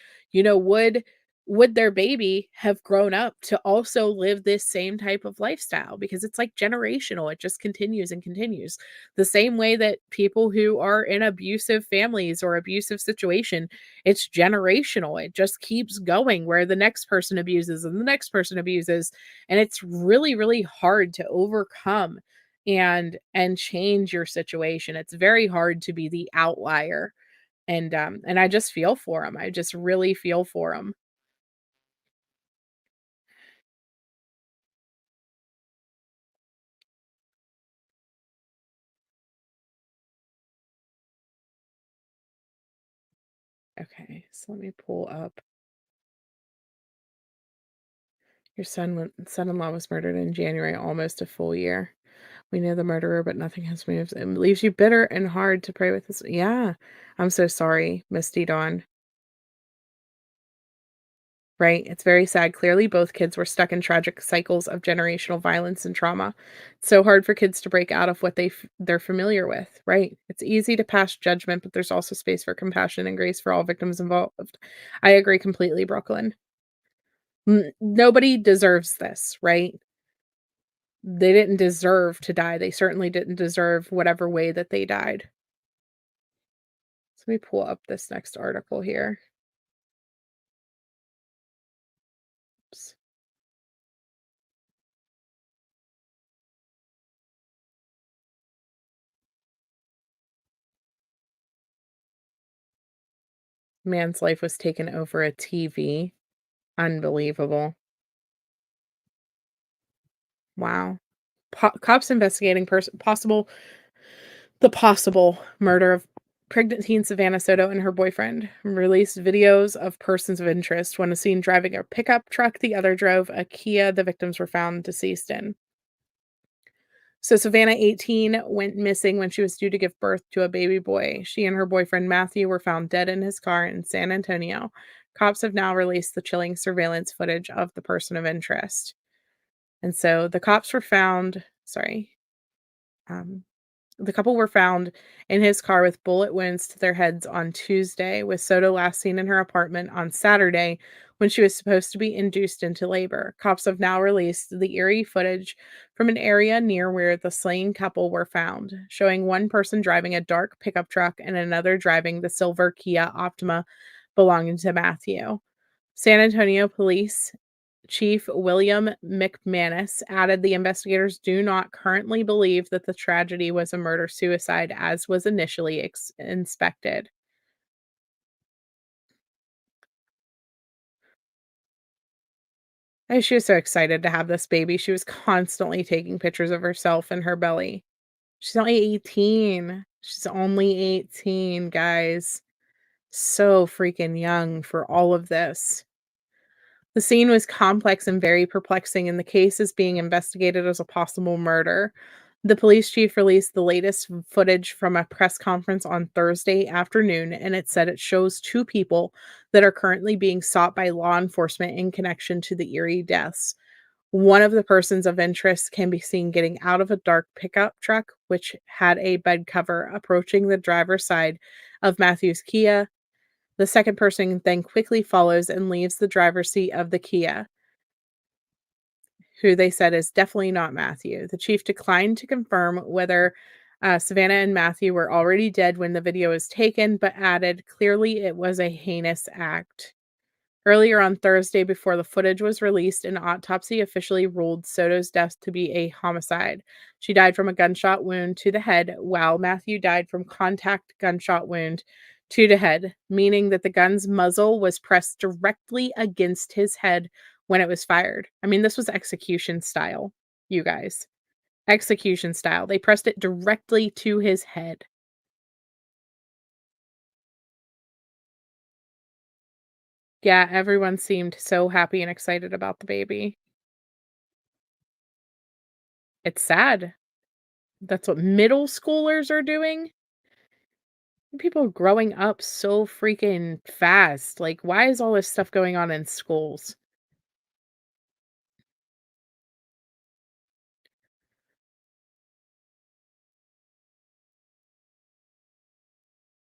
Would their baby have grown up to also live this same type of lifestyle? Because it's like generational. It just continues and continues. The same way that people who are in abusive families or abusive situation, it's generational. It just keeps going where the next person abuses and the next person abuses, and it's really, really hard to overcome and change your situation. It's very hard to be the outlier, and I just feel for them. I just really feel for them. Okay, so let me pull up. Your son-in-law was murdered in January, almost a full year. We know the murderer, but nothing has moved. It leaves you bitter and hard to pray with this. Yeah. I'm so sorry, Misty Dawn. Right? It's very sad. Clearly, both kids were stuck in tragic cycles of generational violence and trauma. It's so hard for kids to break out of what they're familiar with, right? It's easy to pass judgment, but there's also space for compassion and grace for all victims involved. I agree completely, Brooklyn. Nobody deserves this, right? They didn't deserve to die. They certainly didn't deserve whatever way that they died. So let me pull up this next article here. Oops. Man's life was taken over a TV. Unbelievable. Wow. Cops investigating possible murder of pregnant teen Savanah Soto and her boyfriend released videos of persons of interest. One was seen driving a pickup truck, the other drove a Kia the victims were found deceased in. So Savannah, 18, went missing when she was due to give birth to a baby boy. She and her boyfriend Matthew were found dead in his car in San Antonio. Cops have now released the chilling surveillance footage of the person of interest. And so the cops were found, sorry, um, the couple were found in his car with bullet wounds to their heads on Tuesday, with Soto last seen in her apartment on Saturday when she was supposed to be induced into labor. Cops have now released the eerie footage from an area near where the slain couple were found, showing one person driving a dark pickup truck and another driving the silver Kia Optima belonging to Matthew. San Antonio Police Chief William McManus added the investigators do not currently believe that the tragedy was a murder-suicide as was initially inspected. And she was so excited to have this baby. She was constantly taking pictures of herself and her belly. She's only 18. She's only 18, guys. So freaking young for all of this. The scene was complex and very perplexing, and the case is being investigated as a possible murder. The police chief released the latest footage from a press conference on Thursday afternoon, and it said it shows two people that are currently being sought by law enforcement in connection to the eerie deaths. One of the persons of interest can be seen getting out of a dark pickup truck, which had a bed cover, approaching the driver's side of Matthew's Kia. The second person then quickly follows and leaves the driver's seat of the Kia, who they said is definitely not Matthew. The chief declined to confirm whether Savannah and Matthew were already dead when the video was taken, but added clearly it was a heinous act. Earlier on Thursday, before the footage was released, an autopsy officially ruled Soto's death to be a homicide. She died from a gunshot wound to the head, while Matthew died from contact gunshot wound to the head, meaning that the gun's muzzle was pressed directly against his head when it was fired. I mean, this was execution style, you guys. Execution style. They pressed it directly to his head. Yeah, everyone seemed so happy and excited about the baby. It's sad. That's what middle schoolers are doing. People are growing up so freaking fast. Like, why is all this stuff going on in schools?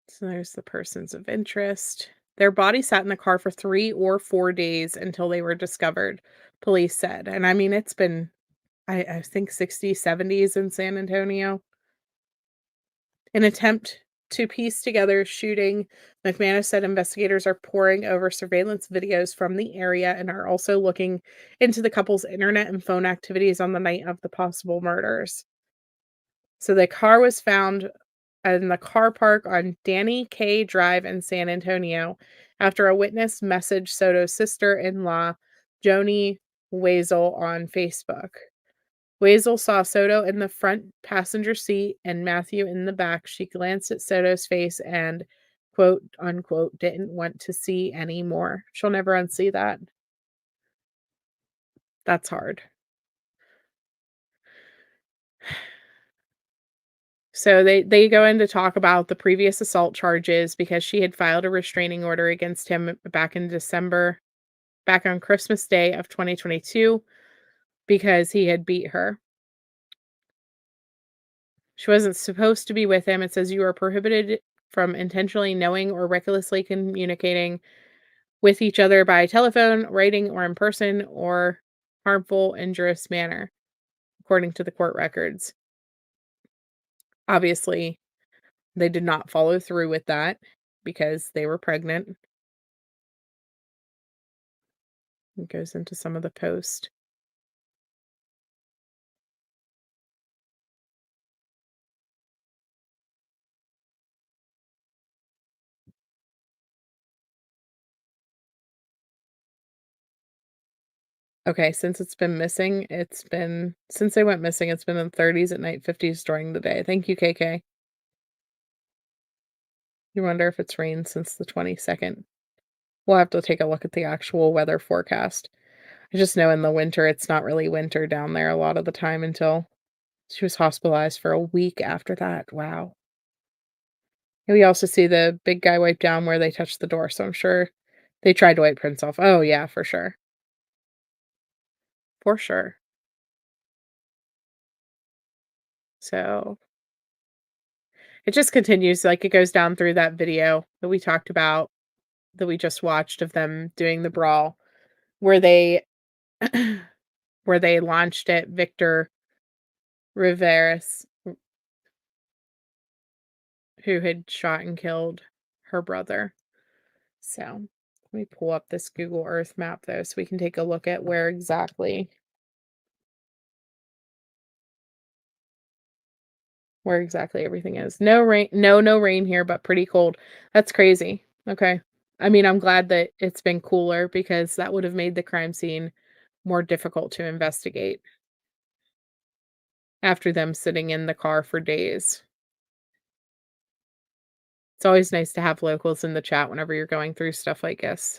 So there's the persons of interest. Their body sat in the car for 3 or 4 days until they were discovered, police said. And I mean, it's been, I think 60s, 70s in San Antonio. An attempt to piece together shooting, McManus said investigators are poring over surveillance videos from the area and are also looking into the couple's internet and phone activities on the night of the possible murders. So the car was found in the car park on Danny K Drive in San Antonio after a witness messaged Soto's sister-in-law, Joni Wazel, on Facebook. Wazel saw Soto in the front passenger seat and Matthew in the back. She glanced at Soto's face and, quote unquote, didn't want to see any more. She'll never unsee that. That's hard. So they go in to talk about the previous assault charges because she had filed a restraining order against him back in December, back on Christmas Day of 2022, because he had beat her. She wasn't supposed to be with him. It says you are prohibited from intentionally knowing or recklessly communicating with each other by telephone, writing, or in person, or harmful, injurious manner, according to the court records. Obviously, they did not follow through with that because they were pregnant. It goes into some of the post. Okay, since since they went missing, it's been in 30s at night, 50s during the day. Thank you, KK. You wonder if it's rained since the 22nd. We'll have to take a look at the actual weather forecast. I just know in the winter, it's not really winter down there a lot of the time until she was hospitalized for a week after that. Wow. And we also see the big guy wipe down where they touched the door, so I'm sure they tried to wipe prints off. Oh, yeah, for sure. For sure. So it just continues, like, it goes down through that video that we talked about, that we just watched of them doing the brawl, where they where they launched at Victor Riveras, who had shot and killed her brother. So, let me pull up this Google Earth map, though, so we can take a look at where exactly everything is. No rain, no rain here, but pretty cold. That's crazy. Okay. I mean, I'm glad that it's been cooler because that would have made the crime scene more difficult to investigate after them sitting in the car for days. It's always nice to have locals in the chat whenever you're going through stuff like this.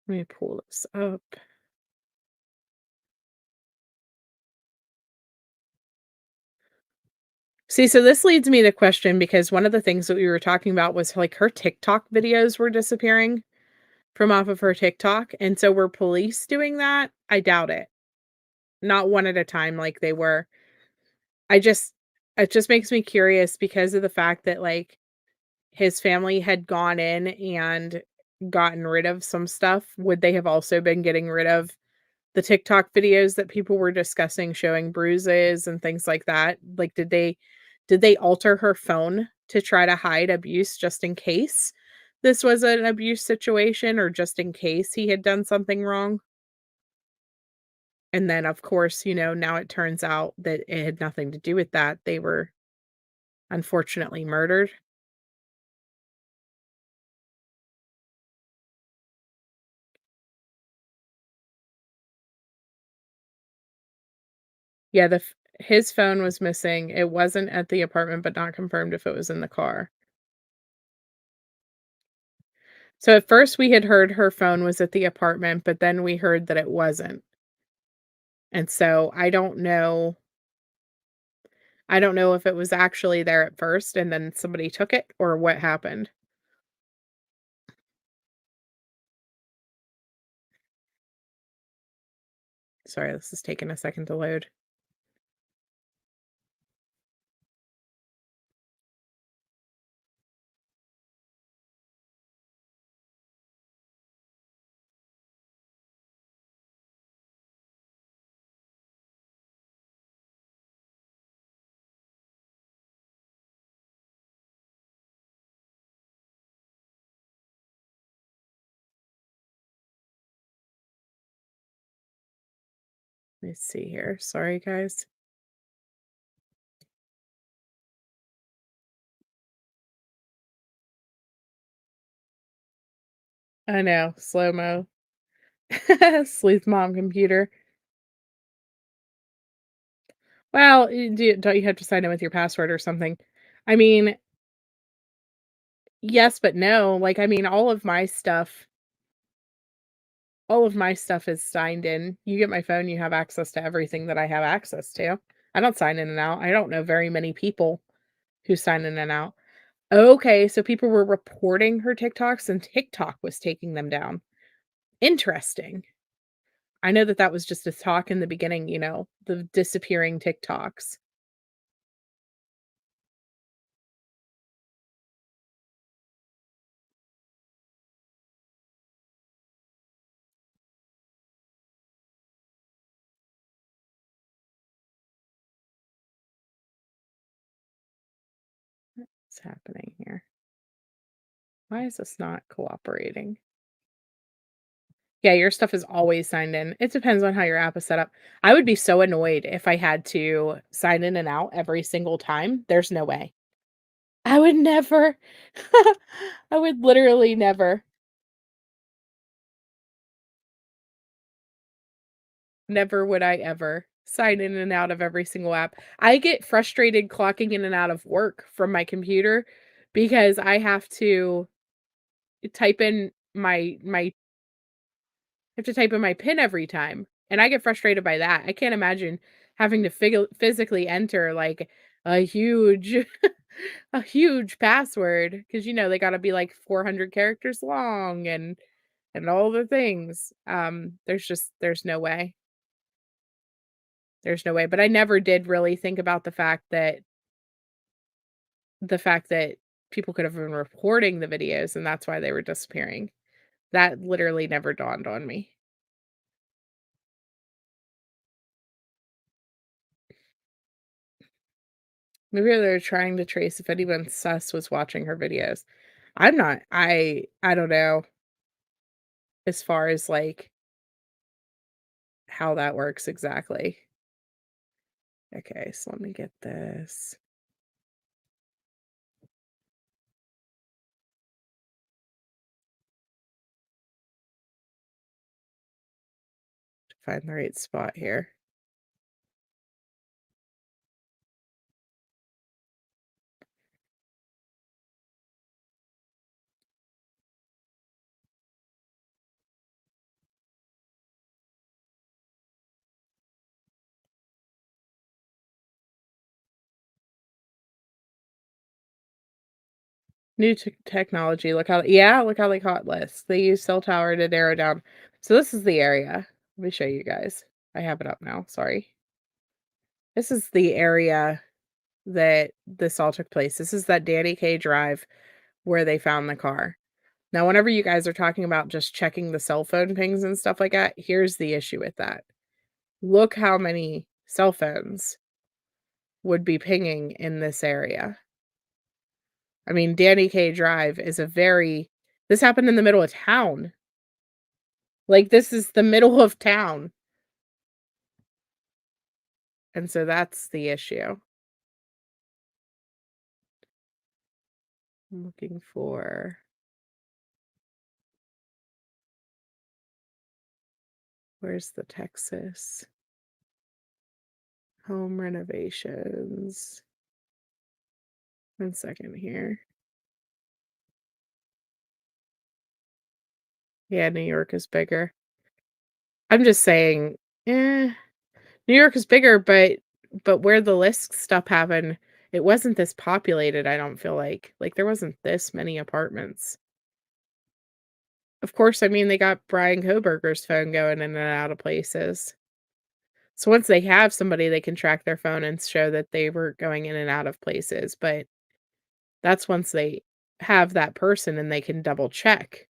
Let me pull this up. See, so this leads me to question, because one of the things that we were talking about was like her TikTok videos were disappearing from off of her TikTok. And so were police doing that? I doubt it. Not one at a time like they were. I just it just makes me curious because of the fact that, like, his family had gone in and gotten rid of some stuff. Would they have also been getting rid of the TikTok videos that people were discussing showing bruises and things like that? Like, did they alter her phone to try to hide abuse just in case this was an abuse situation, or just in case he had done something wrong? And then, of course, now it turns out that it had nothing to do with that. They were unfortunately murdered. Yeah, his phone was missing. It wasn't at the apartment, but not confirmed if it was in the car. So at first we had heard her phone was at the apartment, but then we heard that it wasn't. And so I don't know if it was actually there at first and then somebody took it or what happened. Sorry, this is taking a second to load. Let me see here. Sorry, guys. I know, slow-mo. Sleuth mom computer. Well, don't you have to sign in with your password or something? I mean, yes, but no. Like, I mean, all of my stuff is signed in. You get my phone, you have access to everything that I have access to. I don't sign in and out. I don't know very many people who sign in and out. Okay, so people were reporting her TikToks and TikTok was taking them down. Interesting. I know that that was just a talk in the beginning, the disappearing TikToks. What's happening here? Why is this not cooperating? Yeah, your stuff is always signed in. It depends on how your app is set up. I would be so annoyed if I had to sign in and out every single time. There's no way. I would never. I would literally never. Never would I ever sign in and out of every single app. I get frustrated clocking in and out of work from my computer because I have to type in my PIN every time, and I get frustrated by that. I can't imagine having to physically enter, like, a huge a huge password because they gotta be, like, 400 characters long and all the things. There's no way. There's no way, but I never did really think about the fact that people could have been reporting the videos, and that's why they were disappearing. That literally never dawned on me. Maybe they're trying to trace if anyone sus was watching her videos. I'm not I don't know as far as, like, how that works exactly. Okay, so let me get this. To find the right spot here. New technology, look how they caught lists. They use cell tower to narrow down. So this is the area. Let me show you guys. I have it up now, sorry. This is the area that this all took place. This is that Danny K drive where they found the car. Now, whenever you guys are talking about just checking the cell phone pings and stuff like that, here's the issue with that. Look how many cell phones would be pinging in this area. I mean, Danny K Drive is this happened in the middle of town. Like, this is the middle of town. And so that's the issue. I'm looking for where's the Texas home renovations? 1 second here. Yeah, New York is bigger. I'm just saying, New York is bigger, but where the Lisk stuff happened, it wasn't this populated, I don't feel like. Like, there wasn't this many apartments. Of course, I mean, they got Brian Koberger's phone going in and out of places. So once they have somebody, they can track their phone and show that they were going in and out of places, but that's once they have that person and they can double check.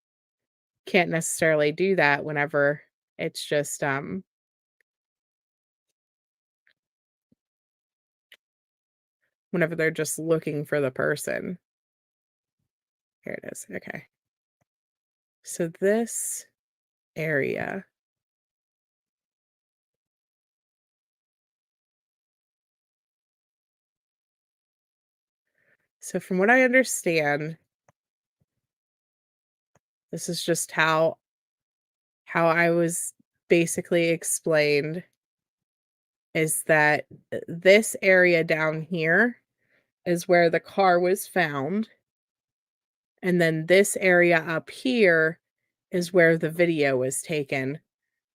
Can't necessarily do that whenever it's just, whenever they're just looking for the person. Here it is, okay. So this area so from what I understand, this is just how I was basically explained is that, this area down here is where the car was found, and then this area up here is where the video was taken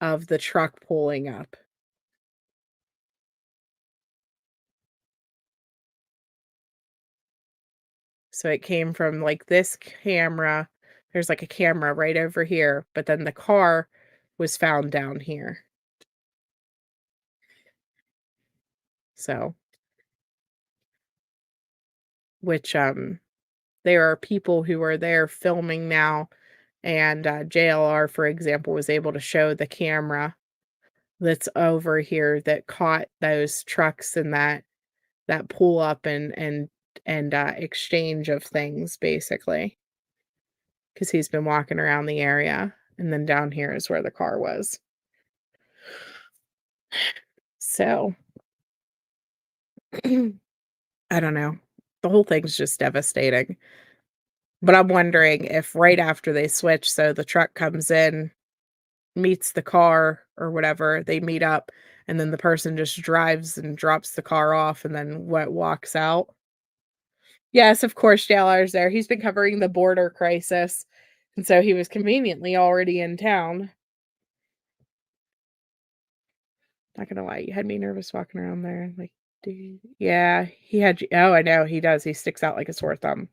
of the truck pulling up. So it came from, like, this camera. There's, like, a camera right over here, but then the car was found down here. So, which, there are people who are there filming now, and, JLR, for example, was able to show the camera that's over here that caught those trucks and that pull up and exchange of things, basically, because 'cause he's been walking around the area, and then down here is where the car was. So, I don't know. The whole thing's just devastating, but I'm wondering if right after they switch, so the truck comes in, meets the car or whatever, they meet up, and then the person just drives and drops the car off and then what walks out. Yes, of course, JLR's there. He's been covering the border crisis, and so he was conveniently already in town. Not gonna lie, you had me nervous walking around there, like, "Dude." Yeah, he had you oh, I know, he does, he sticks out like a sore thumb.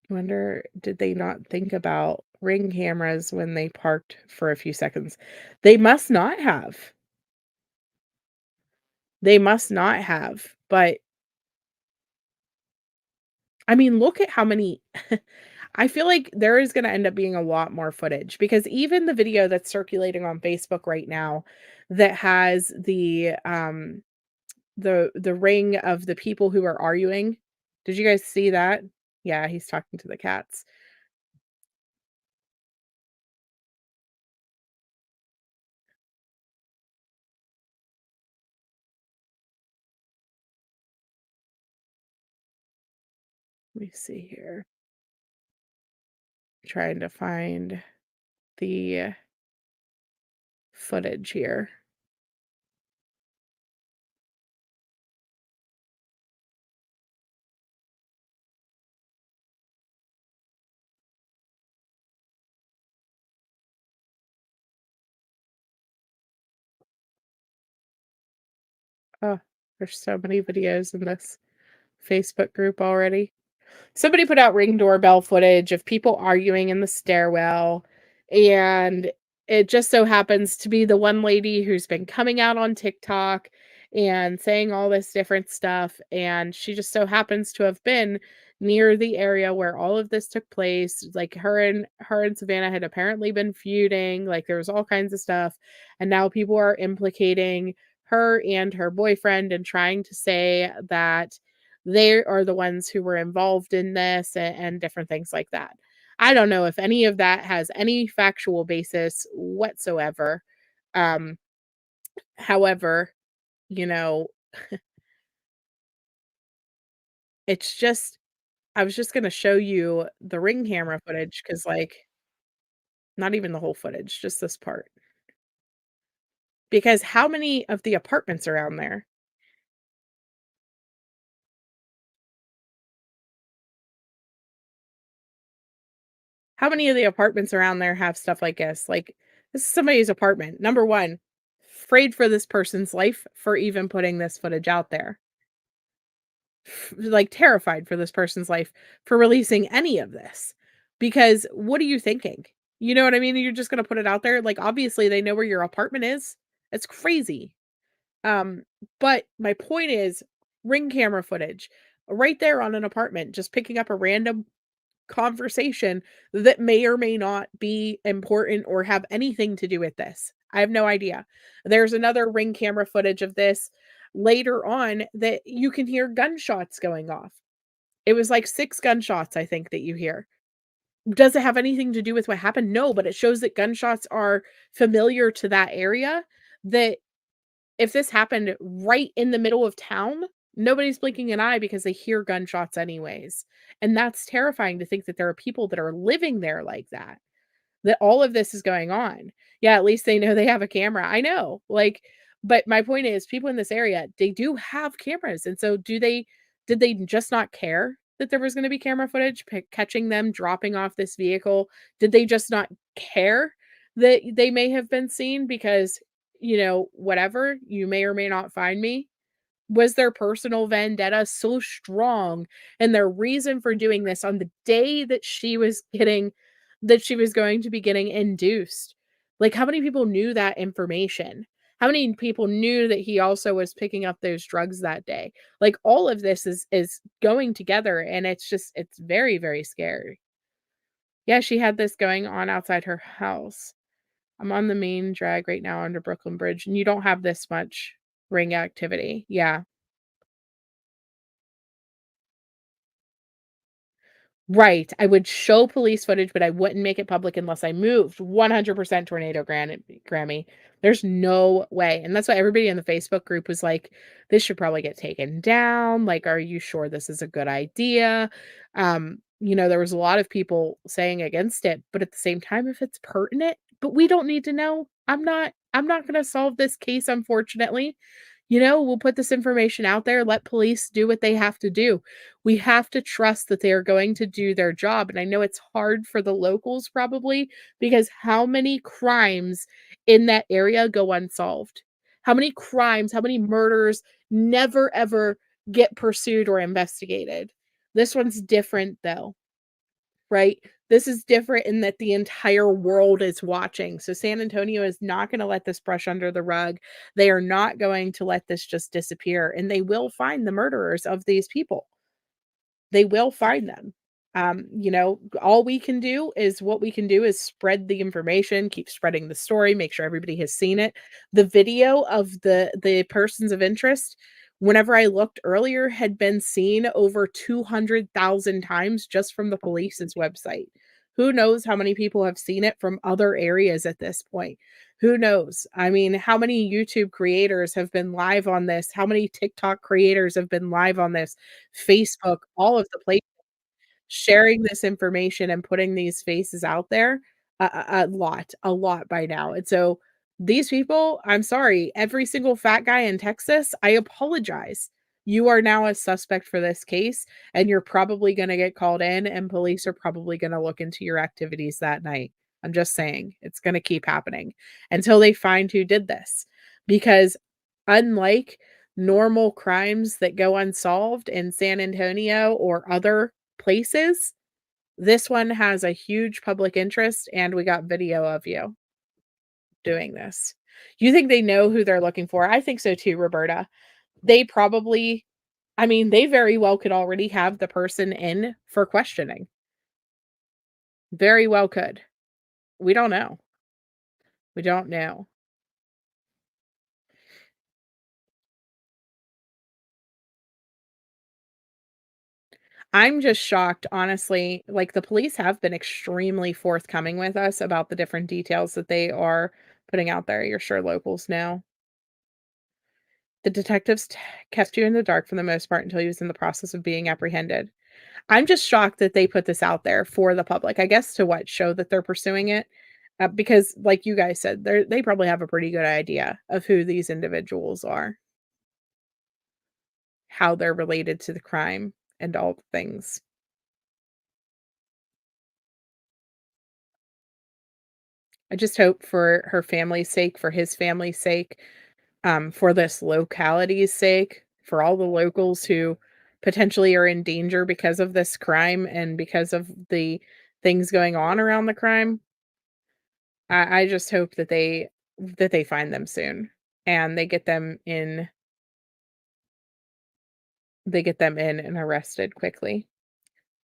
I wonder, did they not think about Ring cameras when they parked for a few seconds? They must not have. They must not have, but, I mean, look at how many I feel like there is gonna end up being a lot more footage because even the video that's circulating on Facebook right now that has the ring of the people who are arguing. Did you guys see that? Yeah, he's talking to the cats. Let me see here. Trying to find the footage here. Oh, there's so many videos in this Facebook group already. Somebody put out Ring doorbell footage of people arguing in the stairwell, and it just so happens to be the one lady who's been coming out on TikTok and saying all this different stuff, and she just so happens to have been near the area where all of this took place. Like, her and Savannah had apparently been feuding, like, there was all kinds of stuff, and now people are implicating her and her boyfriend and trying to say that they are the ones who were involved in this and different things like that. I don't know if any of that has any factual basis whatsoever. Um, however, you know, it's just I was just gonna show you the Ring camera footage because, like, not even the whole footage, just this part. Because how many of the apartments around there? How many of the apartments around there have stuff like this? Like, this is somebody's apartment. Number 1, afraid for this person's life for even putting this footage out there. Like, terrified for this person's life for releasing any of this. Because what are you thinking? You know what I mean? You're just gonna put it out there? Like, obviously, they know where your apartment is. It's crazy. Um, but my point is Ring camera footage right there on an apartment, just picking up a random conversation that may or may not be important or have anything to do with this. I have no idea. There's another Ring camera footage of this later on that you can hear gunshots going off. It was like 6 gunshots, I think, that you hear. Does it have anything to do with what happened? No, but it shows that gunshots are familiar to that area, that if this happened right in the middle of town, nobody's blinking an eye because they hear gunshots anyways, and that's terrifying to think that there are people that are living there like that all of this is going on. Yeah, at least they know they have a camera. I know, like, but my point is people in this area, they do have cameras, and so did they just not care that there was gonna be camera footage catching them dropping off this vehicle? Did they just not care that they may have been seen because, whatever, you may or may not find me? Was their personal vendetta so strong and their reason for doing this on the day that she was going to be getting induced? Like, how many people knew that information? How many people knew that he also was picking up those drugs that day? Like, all of this is going together, and it's very, very scary. Yeah, she had this going on outside her house. I'm on the main drag right now under Brooklyn Bridge, and you don't have this much ring activity. Yeah. Right, I would show police footage, but I wouldn't make it public unless I moved. 100% tornado Grammy. There's no way, and that's why everybody in the Facebook group was like, "This should probably get taken down, like, are you sure this is a good idea?" There was a lot of people saying against it, but at the same time, if it's pertinent, but we don't need to know. I'm not gonna solve this case, unfortunately. We'll put this information out there, let police do what they have to do. We have to trust that they are going to do their job. And I know it's hard for the locals probably because how many crimes in that area go unsolved? How many crimes, how many murders never ever get pursued or investigated? This one's different though, right? This is different in that the entire world is watching. So San Antonio is not going to let this brush under the rug. They are not going to let this just disappear, and they will find the murderers of these people. They will find them. All we can do is what we can do is spread the information, keep spreading the story, make sure everybody has seen it. The video of the persons of interest, whenever I looked earlier, had been seen over 200,000 times just from the police's website. Who knows how many people have seen it from other areas at this point? Who knows? I mean, how many YouTube creators have been live on this? How many TikTok creators have been live on this? Facebook, all of the places sharing this information and putting these faces out there a lot by now. And so these people, I'm sorry, every single fat guy in Texas, I apologize. You are now a suspect for this case, and you're probably going to get called in, and police are probably going to look into your activities that night. I'm just saying, it's going to keep happening until they find who did this. Because unlike normal crimes that go unsolved in San Antonio or other places, this one has a huge public interest, and we got video of you doing this. You think they know who they're looking for? I think so too, Roberta. They probably, I mean, they very well could already have the person in for questioning. Very well could. We don't know. We don't know. I'm just shocked, honestly. Like, the police have been extremely forthcoming with us about the different details that they are putting out there. You're sure locals know. The detectives kept you in the dark for the most part until he was in the process of being apprehended. I'm just shocked that they put this out there for the public. I guess to what? Show that they're pursuing it? Because like you guys said, they probably have a pretty good idea of who these individuals are, how they're related to the crime, and all the things. I just hope for her family's sake, for his family's sake, for this locality's sake, for all the locals who potentially are in danger because of this crime and because of the things going on around the crime. I just hope that they find them soon and they get them in and arrested quickly.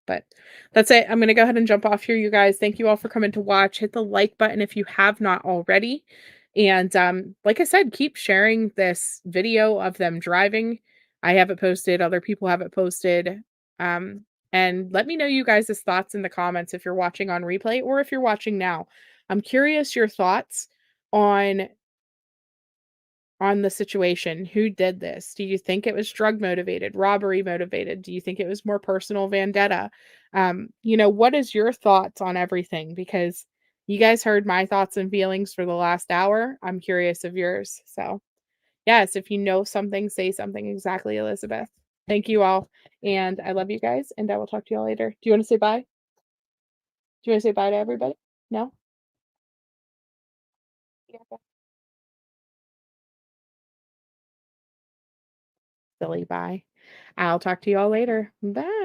But that's it. I'm gonna go ahead and jump off here, you guys. Thank you all for coming to watch. Hit the like button if you have not already. And like I said, keep sharing this video of them driving. I have it posted, other people have it posted. Um, and let me know you guys' thoughts in the comments if you're watching on replay or if you're watching now. I'm curious your thoughts on the situation. Who did this? Do you think it was drug motivated, robbery motivated? Do you think it was more personal vendetta? What is your thoughts on everything? Because you guys heard my thoughts and feelings for the last hour. I'm curious of yours. So, yes, if you know something, say something. Exactly, Elizabeth. Thank you all. And I love you guys. And I will talk to you all later. Do you want to say bye? Do you want to say bye to everybody? No? Yeah. Silly bye. I'll talk to you all later. Bye.